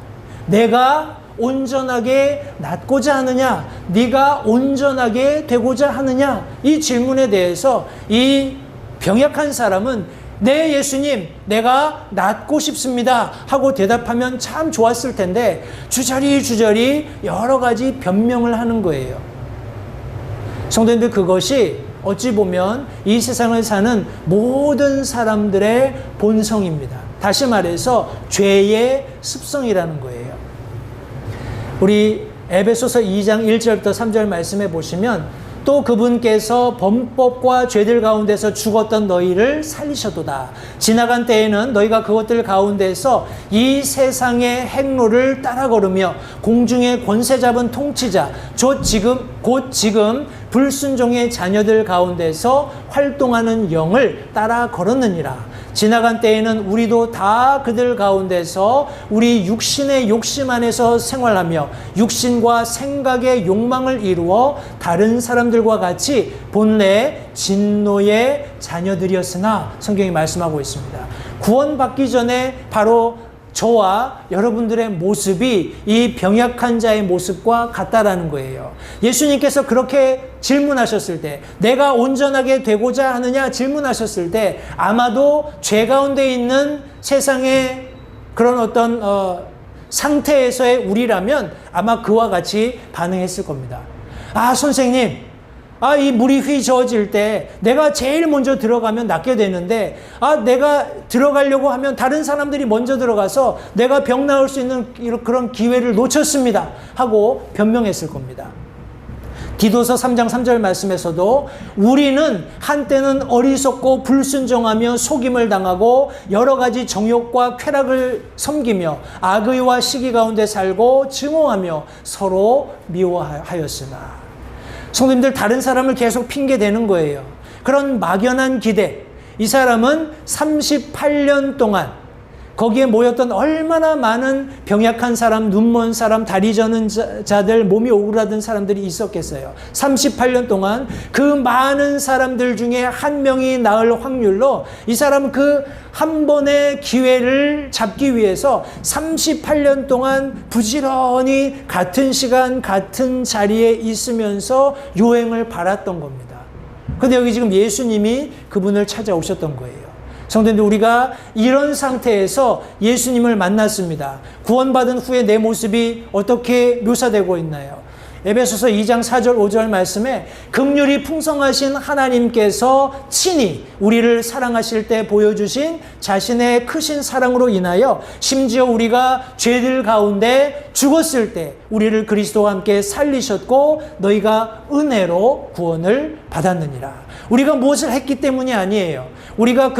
내가 온전하게 낫고자 하느냐? 네가 온전하게 되고자 하느냐? 이 질문에 대해서 이 병약한 사람은 네 예수님 내가 낫고 싶습니다 하고 대답하면 참 좋았을 텐데 주저리 여러 가지 변명을 하는 거예요. 성도님들 그것이 어찌 보면 이 세상을 사는 모든 사람들의 본성입니다. 다시 말해서 죄의 습성이라는 거예요. 우리 에베소서 2장 1절부터 3절 말씀해 보시면 또 그분께서 범법과 죄들 가운데서 죽었던 너희를 살리셔도다. 지나간 때에는 너희가 그것들 가운데서 이 세상의 행로를 따라 걸으며 공중의 권세 잡은 통치자 곧 지금 불순종의 자녀들 가운데서 활동하는 영을 따라 걸었느니라. 지나간 때에는 우리도 다 그들 가운데서 우리 육신의 욕심 안에서 생활하며 육신과 생각의 욕망을 이루어 다른 사람들과 같이 본래 진노의 자녀들이었으나 성경이 말씀하고 있습니다. 구원받기 전에 바로 저와 여러분들의 모습이 이 병약한 자의 모습과 같다라는 거예요. 예수님께서 그렇게 질문하셨을 때 내가 온전하게 되고자 하느냐 질문하셨을 때 아마도 죄 가운데 있는 세상의 그런 어떤 상태에서의 우리라면 아마 그와 같이 반응했을 겁니다. 아 선생님 이 물이 휘저어질 때 내가 제일 먼저 들어가면 낫게 되는데 내가 들어가려고 하면 다른 사람들이 먼저 들어가서 내가 병 나을 수 있는 그런 기회를 놓쳤습니다 하고 변명했을 겁니다. 디도서 3장 3절 말씀에서도 우리는 한때는 어리석고 불순종하며 속임을 당하고 여러 가지 정욕과 쾌락을 섬기며 악의와 시기 가운데 살고 증오하며 서로 미워하였으나 성도님들 다른 사람을 계속 핑계대는 거예요. 그런 막연한 기대. 이 사람은 38년 동안 거기에 모였던 얼마나 많은 병약한 사람, 눈먼 사람, 다리 저는 자들, 몸이 오그라든 사람들이 있었겠어요. 38년 동안 그 많은 사람들 중에 한 명이 나을 확률로 이 사람은 그 한 번의 기회를 잡기 위해서 38년 동안 부지런히 같은 시간, 같은 자리에 있으면서 요행을 바랐던 겁니다. 그런데 여기 지금 예수님이 그분을 찾아오셨던 거예요. 성도님들 우리가 이런 상태에서 예수님을 만났습니다. 구원받은 후에 내 모습이 어떻게 묘사되고 있나요? 에베소서 2장 4절 5절 말씀에 긍휼이 풍성하신 하나님께서 친히 우리를 사랑하실 때 보여주신 자신의 크신 사랑으로 인하여 심지어 우리가 죄들 가운데 죽었을 때 우리를 그리스도와 함께 살리셨고 너희가 은혜로 구원을 받았느니라. 우리가 무엇을 했기 때문이 아니에요. 우리가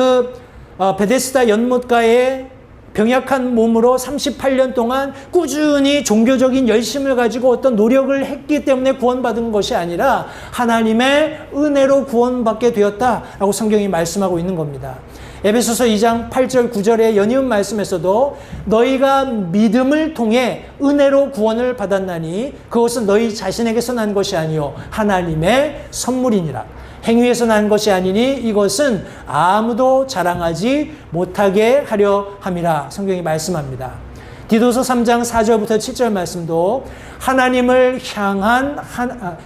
베데스다 연못가에 병약한 몸으로 38년 동안 꾸준히 종교적인 열심을 가지고 어떤 노력을 했기 때문에 구원받은 것이 아니라 하나님의 은혜로 구원받게 되었다라고 성경이 말씀하고 있는 겁니다. 에베소서 2장 8절 9절의 연이은 말씀에서도 너희가 믿음을 통해 은혜로 구원을 받았나니 그것은 너희 자신에게서 난 것이 아니요 하나님의 선물이니라. 행위에서 난 것이 아니니 이것은 아무도 자랑하지 못하게 하려 함이라. 성경이 말씀합니다. 디도서 3장 4절부터 7절 말씀도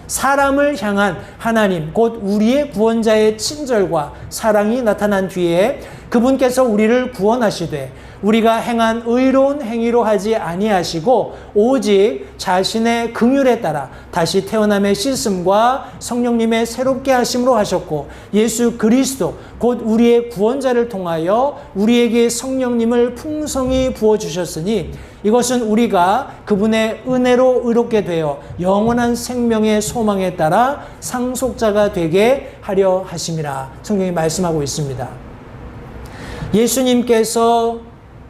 사람을 향한 하나님 곧 우리의 구원자의 친절과 사랑이 나타난 뒤에 그분께서 우리를 구원하시되 우리가 행한 의로운 행위로 하지 아니하시고 오직 자신의 긍휼에 따라 다시 태어남의 씻음과 성령님의 새롭게 하심으로 하셨고 예수 그리스도 곧 우리의 구원자를 통하여 우리에게 성령님을 풍성히 부어주셨으니 이것은 우리가 그분의 은혜로 의롭게 되어 영원한 생명의 소망에 따라 상속자가 되게 하려 하심이라. 성경이 말씀하고 있습니다. 예수님께서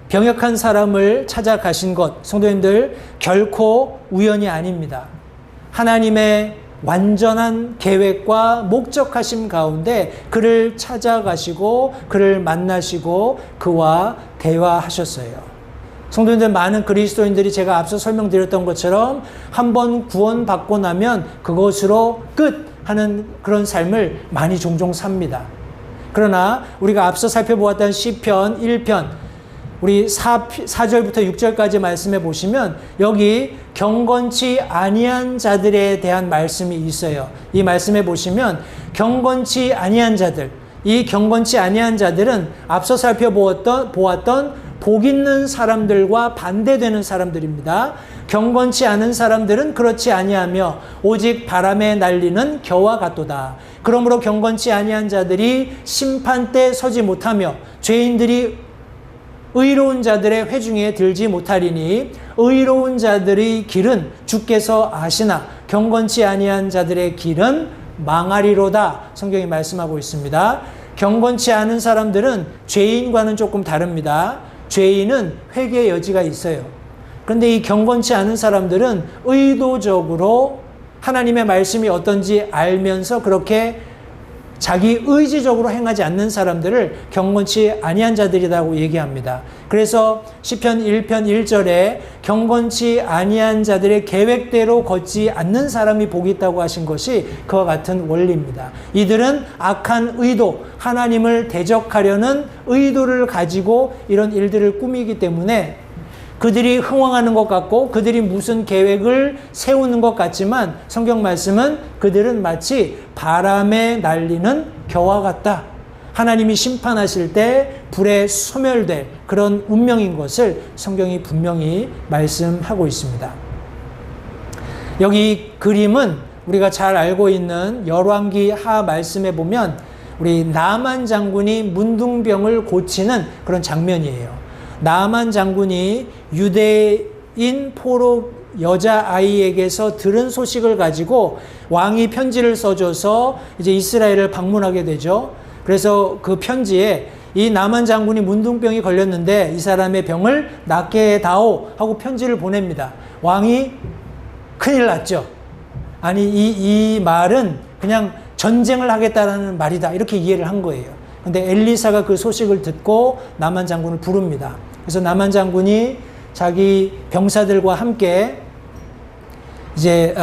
병약한 사람을 찾아가신 것, 성도님들 결코 우연이 아닙니다. 하나님의 완전한 계획과 목적하심 가운데 그를 찾아가시고 그를 만나시고 그와 대화하셨어요. 성도님들, 많은 그리스도인들이 제가 앞서 설명드렸던 것처럼 한번 구원받고 나면 그것으로 끝 하는 그런 삶을 많이 종종 삽니다. 그러나 우리가 앞서 살펴보았던 시편 1편 우리 4절부터 6절까지 말씀해 보시면 여기 경건치 아니한 자들에 대한 말씀이 있어요. 이 말씀해 보시면 경건치 아니한 자들, 이 경건치 아니한 자들은 앞서 보았던 복 있는 사람들과 반대되는 사람들입니다. 경건치 않은 사람들은 그렇지 아니하며 오직 바람에 날리는 겨와 같도다. 그러므로 경건치 아니한 자들이 심판때 서지 못하며 죄인들이 의로운 자들의 회중에 들지 못하리니 의로운 자들의 길은 주께서 아시나 경건치 아니한 자들의 길은 망하리로다. 성경이 말씀하고 있습니다. 경건치 않은 사람들은 죄인과는 조금 다릅니다. 죄인은 회개의 여지가 있어요. 그런데 이 경건치 않은 사람들은 의도적으로 하나님의 말씀이 어떤지 알면서 그렇게 자기 의지적으로 행하지 않는 사람들을 경건치 아니한 자들이라고 얘기합니다. 그래서 시편 1편 1절에 경건치 아니한 자들의 계획대로 걷지 않는 사람이 복이 있다고 하신 것이 그와 같은 원리입니다. 이들은 악한 의도, 하나님을 대적하려는 의도를 가지고 이런 일들을 꾸미기 때문에 그들이 흥황하는 것 같고 그들이 무슨 계획을 세우는 것 같지만 성경 말씀은 그들은 마치 바람에 날리는 겨와 같다. 하나님이 심판하실 때 불에 소멸될 그런 운명인 것을 성경이 분명히 말씀하고 있습니다. 여기 그림은 우리가 잘 알고 있는 열왕기 하 말씀에 보면 우리 나만 장군이 문둥병을 고치는 그런 장면이에요. 나만 장군이 유대인 포로 여자아이에게서 들은 소식을 가지고 왕이 편지를 써줘서 이제 이스라엘을 방문하게 되죠. 그래서 그 편지에 이 나만 장군이 문둥병이 걸렸는데 이 사람의 병을 낫게 해다오 하고 편지를 보냅니다. 왕이 큰일 났죠. 아니 이 말은 그냥 전쟁을 하겠다라는 말이다 이렇게 이해를 한 거예요. 근데 엘리사가 그 소식을 듣고 나만 장군을 부릅니다. 그래서 나만 장군이 자기 병사들과 함께 이제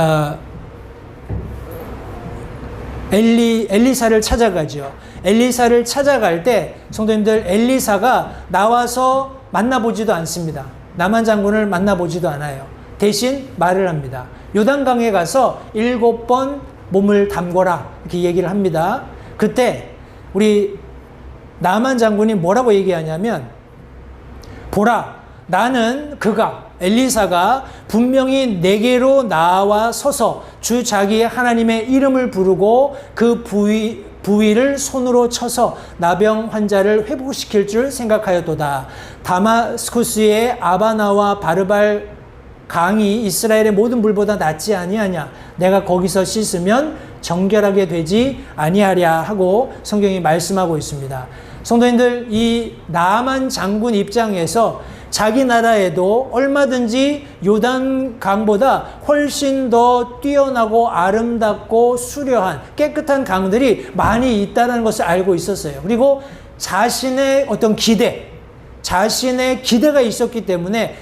엘리사를 찾아가죠. 엘리사를 찾아갈 때 성도님들 엘리사가 나와서 만나보지도 않습니다. 나만 장군을 만나보지도 않아요. 대신 말을 합니다. 요단강에 가서 7번 몸을 담궈라 이렇게 얘기를 합니다. 그때 우리 나만 장군이 뭐라고 얘기하냐면 보라 나는 그가 엘리사가 분명히 내게로 나와 서서 주 자기 하나님의 이름을 부르고 그 부위를 손으로 쳐서 나병 환자를 회복시킬 줄 생각하였도다. 다마스쿠스의 아바나와 바르발 강이 이스라엘의 모든 물보다 낫지 아니하냐. 내가 거기서 씻으면 정결하게 되지 아니하랴 하고 성경이 말씀하고 있습니다. 성도님들, 이 나만 장군 입장에서 자기 나라에도 얼마든지 요단강보다 훨씬 더 뛰어나고 아름답고 수려한 깨끗한 강들이 많이 있다는 것을 알고 있었어요. 그리고 자신의 어떤 자신의 기대가 있었기 때문에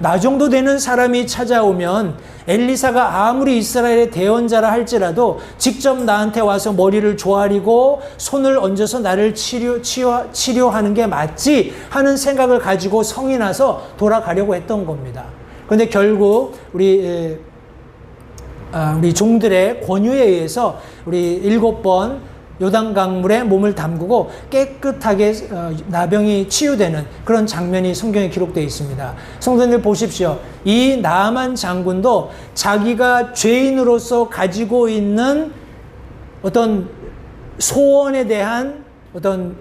나 정도 되는 사람이 찾아오면 엘리사가 아무리 이스라엘의 대언자라 할지라도 직접 나한테 와서 머리를 조아리고 손을 얹어서 나를 치료하는 게 맞지 하는 생각을 가지고 성이 나서 돌아가려고 했던 겁니다. 그런데 결국 우리 종들의 권유에 의해서 우리 7번 요단강물에 몸을 담그고 깨끗하게 나병이 치유되는 그런 장면이 성경에 기록되어 있습니다. 성도님들 보십시오. 이 나만 장군도 자기가 죄인으로서 가지고 있는 어떤 소원에 대한 어떤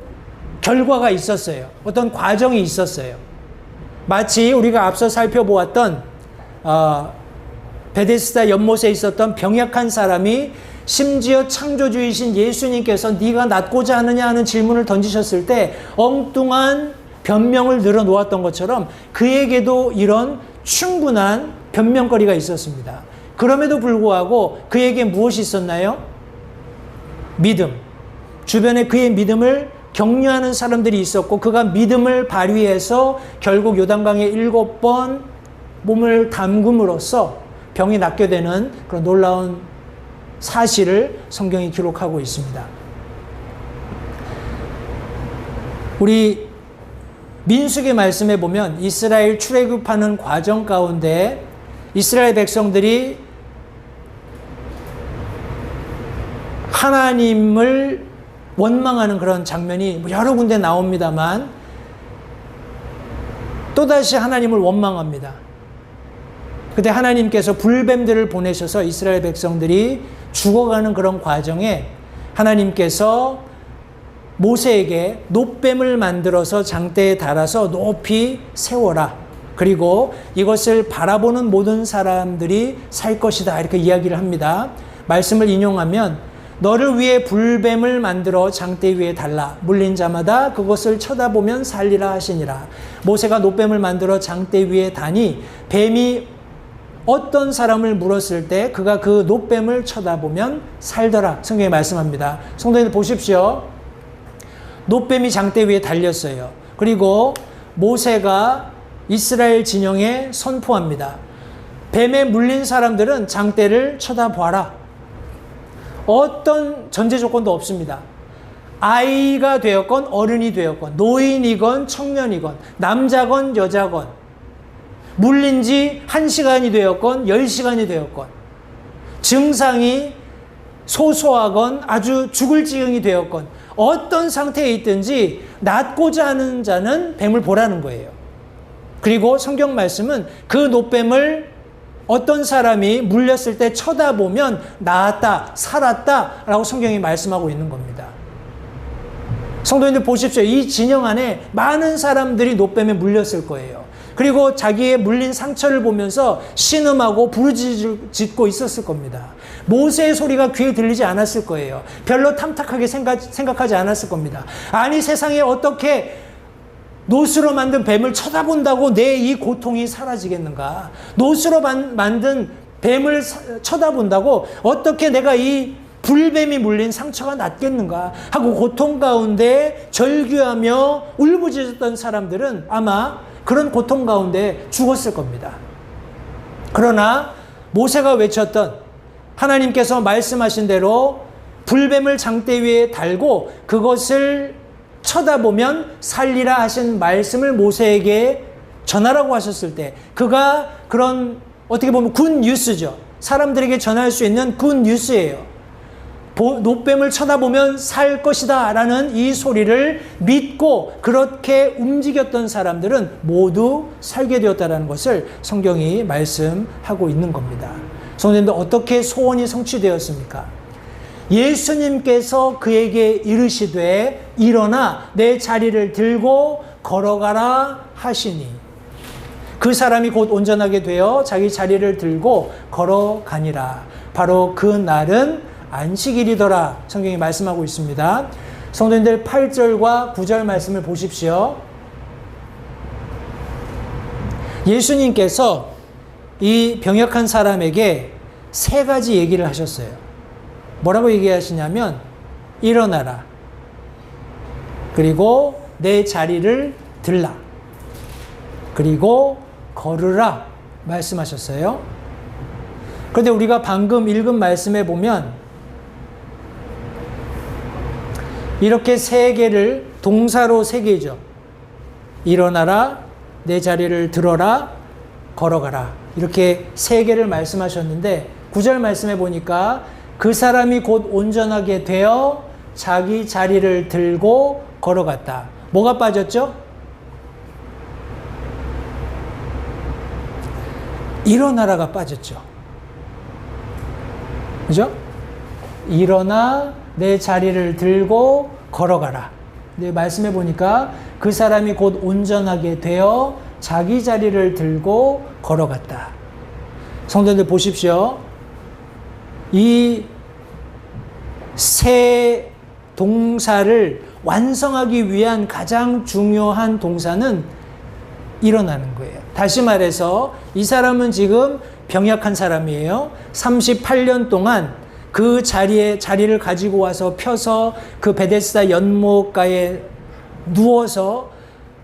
결과가 있었어요. 어떤 과정이 있었어요. 마치 우리가 앞서 살펴보았던 베데스다 연못에 있었던 병약한 사람이 심지어 창조주이신 예수님께서 네가 낫고자 하느냐 하는 질문을 던지셨을 때 엉뚱한 변명을 늘어놓았던 것처럼 그에게도 이런 충분한 변명거리가 있었습니다. 그럼에도 불구하고 그에게 무엇이 있었나요? 믿음. 주변에 그의 믿음을 격려하는 사람들이 있었고 그가 믿음을 발휘해서 결국 요단강에 7번 몸을 담금으로써 병이 낫게 되는 그런 놀라운 사실을 성경이 기록하고 있습니다. 우리 민수기 말씀에 보면 이스라엘 출애굽하는 과정 가운데 이스라엘 백성들이 하나님을 원망하는 그런 장면이 여러 군데 나옵니다만 또다시 하나님을 원망합니다. 그때 하나님께서 불뱀들을 보내셔서 이스라엘 백성들이 죽어가는 그런 과정에 하나님께서 모세에게 놋뱀을 만들어서 장대에 달아서 높이 세워라. 그리고 이것을 바라보는 모든 사람들이 살 것이다. 이렇게 이야기를 합니다. 말씀을 인용하면 너를 위해 불뱀을 만들어 장대 위에 달라. 물린 자마다 그것을 쳐다보면 살리라 하시니라. 모세가 놋뱀을 만들어 장대 위에 다니 뱀이 어떤 사람을 물었을 때 그가 그 놋뱀을 쳐다보면 살더라. 성경에 말씀합니다. 성도님들 보십시오. 놋뱀이 장대 위에 달렸어요. 그리고 모세가 이스라엘 진영에 선포합니다. 뱀에 물린 사람들은 장대를 쳐다봐라. 어떤 전제 조건도 없습니다. 아이가 되었건 어른이 되었건 노인이건 청년이건 남자건 여자건 물린 지 1시간이 되었건 10시간이 되었건 증상이 소소하건 아주 죽을 지경이 되었건 어떤 상태에 있든지 낫고자 하는 자는 뱀을 보라는 거예요. 그리고 성경 말씀은 그 놋뱀을 어떤 사람이 물렸을 때 쳐다보면 나았다, 살았다 라고 성경이 말씀하고 있는 겁니다. 성도님들 보십시오. 이 진영 안에 많은 사람들이 놋뱀에 물렸을 거예요. 그리고 자기의 물린 상처를 보면서 신음하고 부르짖고 있었을 겁니다. 모세의 소리가 귀에 들리지 않았을 거예요. 별로 탐탁하게 생각하지 않았을 겁니다. 아니 세상에 어떻게 놋으로 만든 뱀을 쳐다본다고 내 이 고통이 사라지겠는가? 놋으로 만든 뱀을 쳐다본다고 어떻게 내가 이 불뱀이 물린 상처가 낫겠는가 하고 고통 가운데 절규하며 울부짖었던 사람들은 아마 그런 고통 가운데 죽었을 겁니다. 그러나 모세가 외쳤던 하나님께서 말씀하신 대로 불뱀을 장대 위에 달고 그것을 쳐다보면 살리라 하신 말씀을 모세에게 전하라고 하셨을 때 그가 그런 어떻게 보면 굿 뉴스죠. 사람들에게 전할 수 있는 굿 뉴스예요. 놋뱀을 쳐다보면 살 것이다 라는 이 소리를 믿고 그렇게 움직였던 사람들은 모두 살게 되었다는 것을 성경이 말씀하고 있는 겁니다. 성도님들 어떻게 소원이 성취되었습니까? 예수님께서 그에게 이르시되 일어나 내 자리를 들고 걸어가라 하시니 그 사람이 곧 온전하게 되어 자기 자리를 들고 걸어가니라. 바로 그 날은 안식일이더라. 성경이 말씀하고 있습니다. 성도님들 8절과 9절 말씀을 보십시오. 예수님께서 이 병역한 사람에게 세 가지 얘기를 하셨어요. 뭐라고 얘기하시냐면 일어나라. 그리고 내 자리를 들라. 그리고 걸으라 말씀하셨어요. 그런데 우리가 방금 읽은 말씀에 보면 이렇게 세 개를 동사로 세 개죠. 일어나라, 내 자리를 들어라, 걸어가라. 이렇게 세 개를 말씀하셨는데 9절 말씀에 보니까 그 사람이 곧 온전하게 되어 자기 자리를 들고 걸어갔다. 뭐가 빠졌죠? 일어나라가 빠졌죠. 그죠? 일어나 내 자리를 들고 걸어가라. 근데 말씀해 보니까 그 사람이 곧 온전하게 되어 자기 자리를 들고 걸어갔다. 성도들 보십시오. 이 세 동사를 완성하기 위한 가장 중요한 동사는 일어나는 거예요. 다시 말해서 이 사람은 지금 병약한 사람이에요. 38년 동안 그 자리를 가지고 와서 펴서 그 베데스다 연못가에 누워서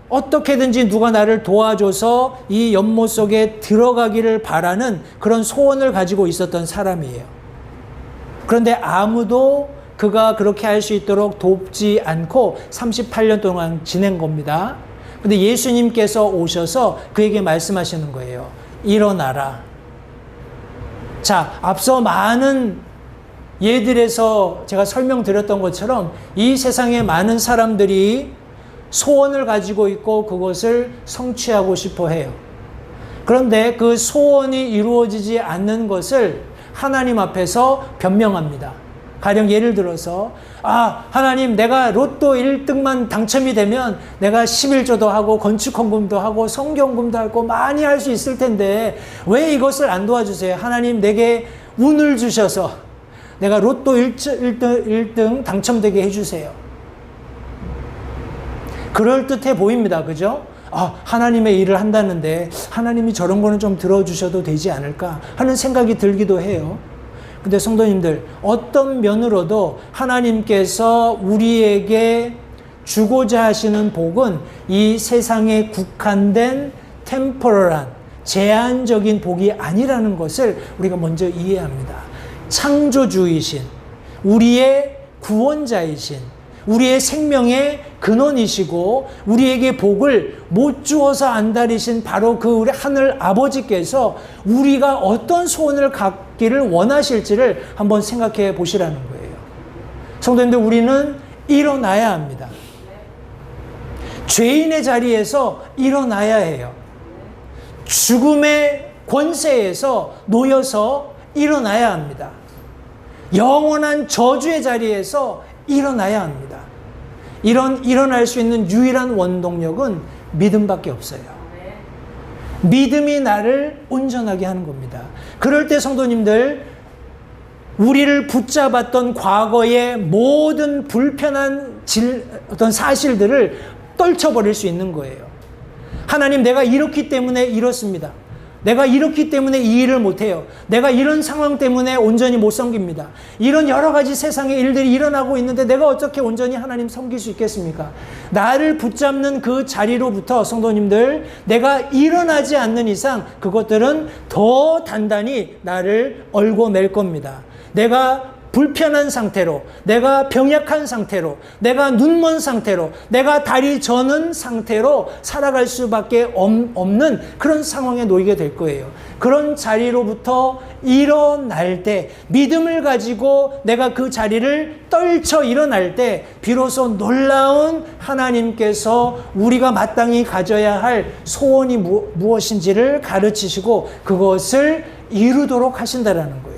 어떻게든지 누가 나를 도와줘서 이 연못 속에 들어가기를 바라는 그런 소원을 가지고 있었던 사람이에요. 그런데 아무도 그가 그렇게 할 수 있도록 돕지 않고 38년 동안 지낸 겁니다. 근데 예수님께서 오셔서 그에게 말씀하시는 거예요. 일어나라. 자, 앞서 많은 예들에서 제가 설명드렸던 것처럼 이 세상에 많은 사람들이 소원을 가지고 있고 그것을 성취하고 싶어 해요. 그런데 그 소원이 이루어지지 않는 것을 하나님 앞에서 변명합니다. 가령 예를 들어서 하나님 내가 로또 1등만 당첨이 되면 내가 11조도 하고 건축헌금도 하고 성경금도 하고 많이 할 수 있을 텐데 왜 이것을 안 도와주세요? 하나님 내게 운을 주셔서 내가 로또 1등 당첨되게 해주세요. 그럴듯해 보입니다. 그죠? 하나님의 일을 한다는데 하나님이 저런 거는 좀 들어주셔도 되지 않을까 하는 생각이 들기도 해요. 근데 성도님들, 어떤 면으로도 하나님께서 우리에게 주고자 하시는 복은 이 세상에 국한된 템포럴한 제한적인 복이 아니라는 것을 우리가 먼저 이해합니다. 창조주이신, 우리의 구원자이신, 우리의 생명의 근원이시고 우리에게 복을 못 주어서 안달이신 바로 그 우리 하늘 아버지께서 우리가 어떤 소원을 갖기를 원하실지를 한번 생각해 보시라는 거예요. 성도님들, 우리는 일어나야 합니다. 죄인의 자리에서 일어나야 해요. 죽음의 권세에서 놓여서 일어나야 합니다. 영원한 저주의 자리에서 일어나야 합니다. 일어날 수 있는 유일한 원동력은 믿음밖에 없어요. 믿음이 나를 온전하게 하는 겁니다. 그럴 때 성도님들, 우리를 붙잡았던 과거의 모든 불편한 어떤 사실들을 떨쳐버릴 수 있는 거예요. 하나님, 내가 이렇기 때문에 이렇습니다. 내가 이렇기 때문에 이 일을 못해요. 내가 이런 상황 때문에 온전히 못 섬깁니다. 이런 여러 가지 세상의 일들이 일어나고 있는데 내가 어떻게 온전히 하나님 섬길 수 있겠습니까? 나를 붙잡는 그 자리로부터 성도님들, 내가 일어나지 않는 이상 그것들은 더 단단히 나를 얽어 맬 겁니다. 내가 불편한 상태로, 내가 병약한 상태로, 내가 눈먼 상태로, 내가 다리 저는 상태로 살아갈 수밖에 없는 그런 상황에 놓이게 될 거예요. 그런 자리로부터 일어날 때, 믿음을 가지고 내가 그 자리를 떨쳐 일어날 때 비로소 놀라운 하나님께서 우리가 마땅히 가져야 할 소원이 무엇인지를 가르치시고 그것을 이루도록 하신다라는 거예요.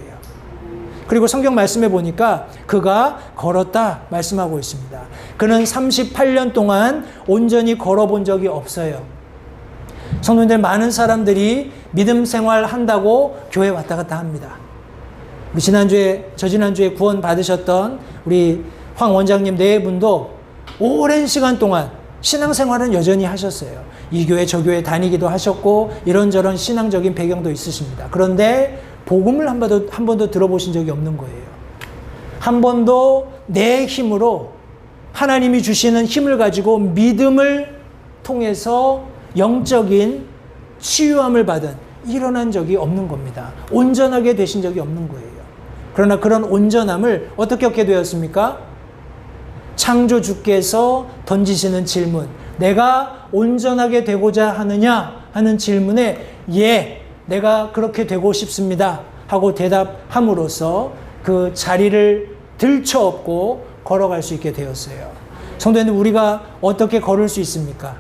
그리고 성경 말씀에 보니까 그가 걸었다 말씀하고 있습니다. 그는 38년 동안 온전히 걸어본 적이 없어요. 성도님들, 많은 사람들이 믿음 생활 한다고 교회 왔다 갔다 합니다. 우리 지난주에 구원 받으셨던 우리 황 원장님 네 분도 오랜 시간 동안 신앙생활은 여전히 하셨어요. 이 교회 저 교회 다니기도 하셨고 이런저런 신앙적인 배경도 있으십니다. 그런데 복음을 한 번도 들어보신 적이 없는 거예요. 한 번도 내 힘으로 하나님이 주시는 힘을 가지고 믿음을 통해서 영적인 치유함을 받은 일어난 적이 없는 겁니다. 온전하게 되신 적이 없는 거예요. 그러나 그런 온전함을 어떻게 얻게 되었습니까? 창조주께서 던지시는 질문, 내가 온전하게 되고자 하느냐 하는 질문에 예, 내가 그렇게 되고 싶습니다 하고 대답함으로써 그 자리를 들쳐업고 걸어갈 수 있게 되었어요. 성도님들, 우리가 어떻게 걸을 수 있습니까?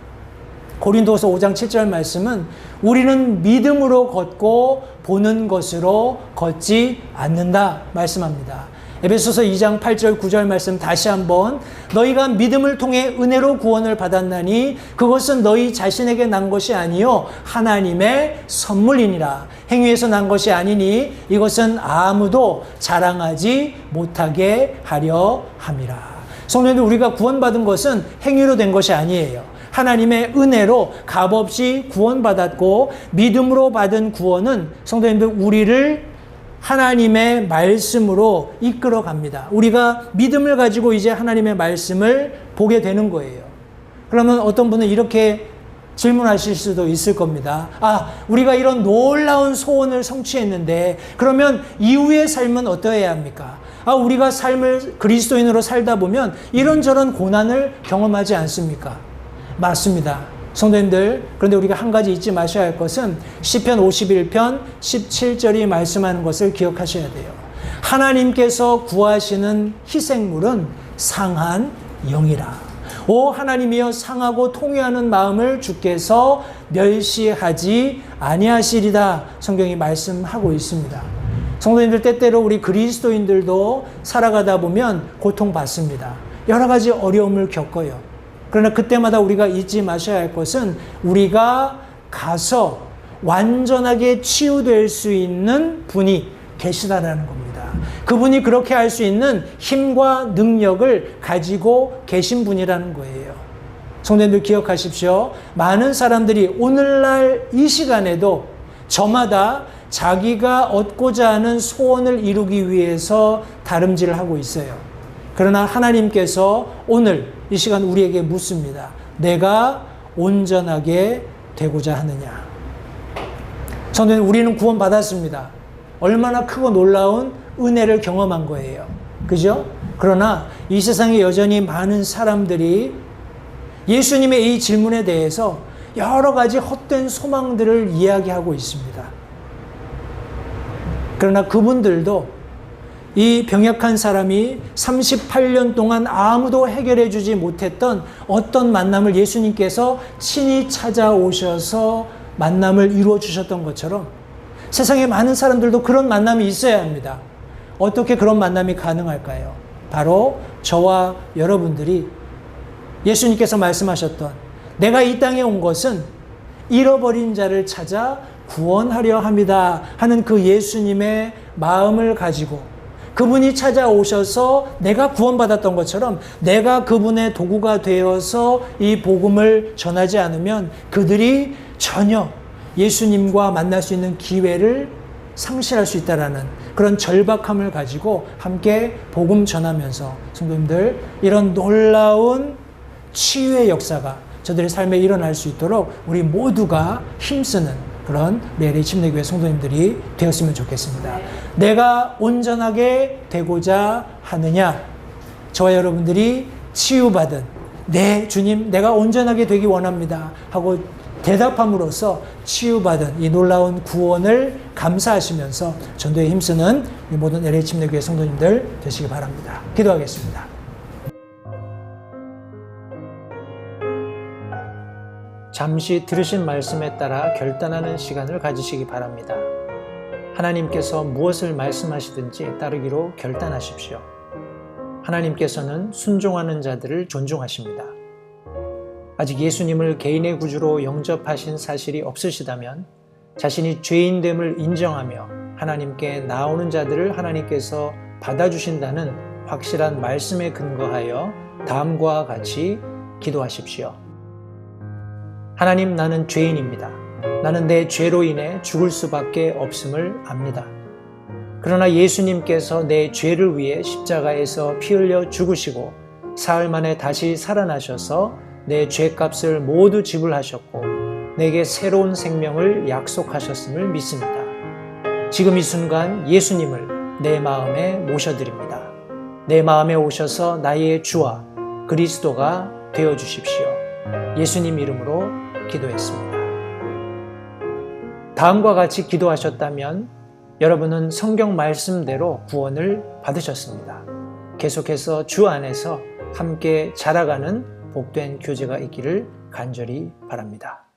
고린도서 5장 7절 말씀은 우리는 믿음으로 걷고 보는 것으로 걷지 않는다 말씀합니다. 에베소서 2장 8절 9절 말씀 다시 한번, 너희가 믿음을 통해 은혜로 구원을 받았나니 그것은 너희 자신에게 난 것이 아니요 하나님의 선물이니라. 행위에서 난 것이 아니니 이것은 아무도 자랑하지 못하게 하려 함이라. 성도님들, 우리가 구원받은 것은 행위로 된 것이 아니에요. 하나님의 은혜로 값없이 구원받았고, 믿음으로 받은 구원은 성도님들 우리를 하나님의 말씀으로 이끌어 갑니다. 우리가 믿음을 가지고 이제 하나님의 말씀을 보게 되는 거예요. 그러면 어떤 분은 이렇게 질문하실 수도 있을 겁니다. 우리가 이런 놀라운 소원을 성취했는데 그러면 이후의 삶은 어떠해야 합니까? 우리가 삶을 그리스도인으로 살다 보면 이런저런 고난을 경험하지 않습니까? 맞습니다. 성도님들, 그런데 우리가 한 가지 잊지 마셔야 할 것은 시편 51편 17절이 말씀하는 것을 기억하셔야 돼요. 하나님께서 구하시는 희생물은 상한 영이라. 오 하나님이여, 상하고 통회하는 마음을 주께서 멸시하지 아니하시리다. 성경이 말씀하고 있습니다. 성도님들, 때때로 우리 그리스도인들도 살아가다 보면 고통받습니다. 여러 가지 어려움을 겪어요. 그러나 그때마다 우리가 잊지 마셔야 할 것은 우리가 가서 완전하게 치유될 수 있는 분이 계시다라는 겁니다. 그분이 그렇게 할 수 있는 힘과 능력을 가지고 계신 분이라는 거예요. 성도님들 기억하십시오. 많은 사람들이 오늘날 이 시간에도 저마다 자기가 얻고자 하는 소원을 이루기 위해서 다름질을 하고 있어요. 그러나 하나님께서 오늘 이 시간 우리에게 묻습니다. 내가 온전하게 되고자 하느냐? 성도님, 우리는 구원받았습니다. 얼마나 크고 놀라운 은혜를 경험한 거예요. 그죠? 그러나 이 세상에 여전히 많은 사람들이 예수님의 이 질문에 대해서 여러 가지 헛된 소망들을 이야기하고 있습니다. 그러나 그분들도 이 병약한 사람이 38년 동안 아무도 해결해 주지 못했던 어떤 만남을 예수님께서 친히 찾아오셔서 만남을 이루어 주셨던 것처럼 세상에 많은 사람들도 그런 만남이 있어야 합니다. 어떻게 그런 만남이 가능할까요? 바로 저와 여러분들이 예수님께서 말씀하셨던 내가 이 땅에 온 것은 잃어버린 자를 찾아 구원하려 합니다 하는 그 예수님의 마음을 가지고 그분이 찾아오셔서 내가 구원받았던 것처럼 내가 그분의 도구가 되어서 이 복음을 전하지 않으면 그들이 전혀 예수님과 만날 수 있는 기회를 상실할 수 있다라는 그런 절박함을 가지고 함께 복음 전하면서 성도님들, 이런 놀라운 치유의 역사가 저들의 삶에 일어날 수 있도록 우리 모두가 힘쓰는 그런 LA 침례교회 성도님들이 되었으면 좋겠습니다. 내가 온전하게 되고자 하느냐? 저와 여러분들이 치유받은 네 주님, 내가 온전하게 되기 원합니다 하고 대답함으로써 치유받은 이 놀라운 구원을 감사하시면서 전도에 힘쓰는 모든 LA 침례교회 성도님들 되시기 바랍니다. 기도하겠습니다. 잠시 들으신 말씀에 따라 결단하는 시간을 가지시기 바랍니다. 하나님께서 무엇을 말씀하시든지 따르기로 결단하십시오. 하나님께서는 순종하는 자들을 존중하십니다. 아직 예수님을 개인의 구주로 영접하신 사실이 없으시다면 자신이 죄인됨을 인정하며 하나님께 나오는 자들을 하나님께서 받아주신다는 확실한 말씀에 근거하여 다음과 같이 기도하십시오. 하나님, 나는 죄인입니다. 나는 내 죄로 인해 죽을 수밖에 없음을 압니다. 그러나 예수님께서 내 죄를 위해 십자가에서 피 흘려 죽으시고 사흘 만에 다시 살아나셔서 내 죄값을 모두 지불하셨고 내게 새로운 생명을 약속하셨음을 믿습니다. 지금 이 순간 예수님을 내 마음에 모셔드립니다. 내 마음에 오셔서 나의 주와 그리스도가 되어주십시오. 예수님 이름으로 기도했습니다. 다음과 같이 기도하셨다면 여러분은 성경 말씀대로 구원을 받으셨습니다. 계속해서 주 안에서 함께 자라가는 복된 교제가 있기를 간절히 바랍니다.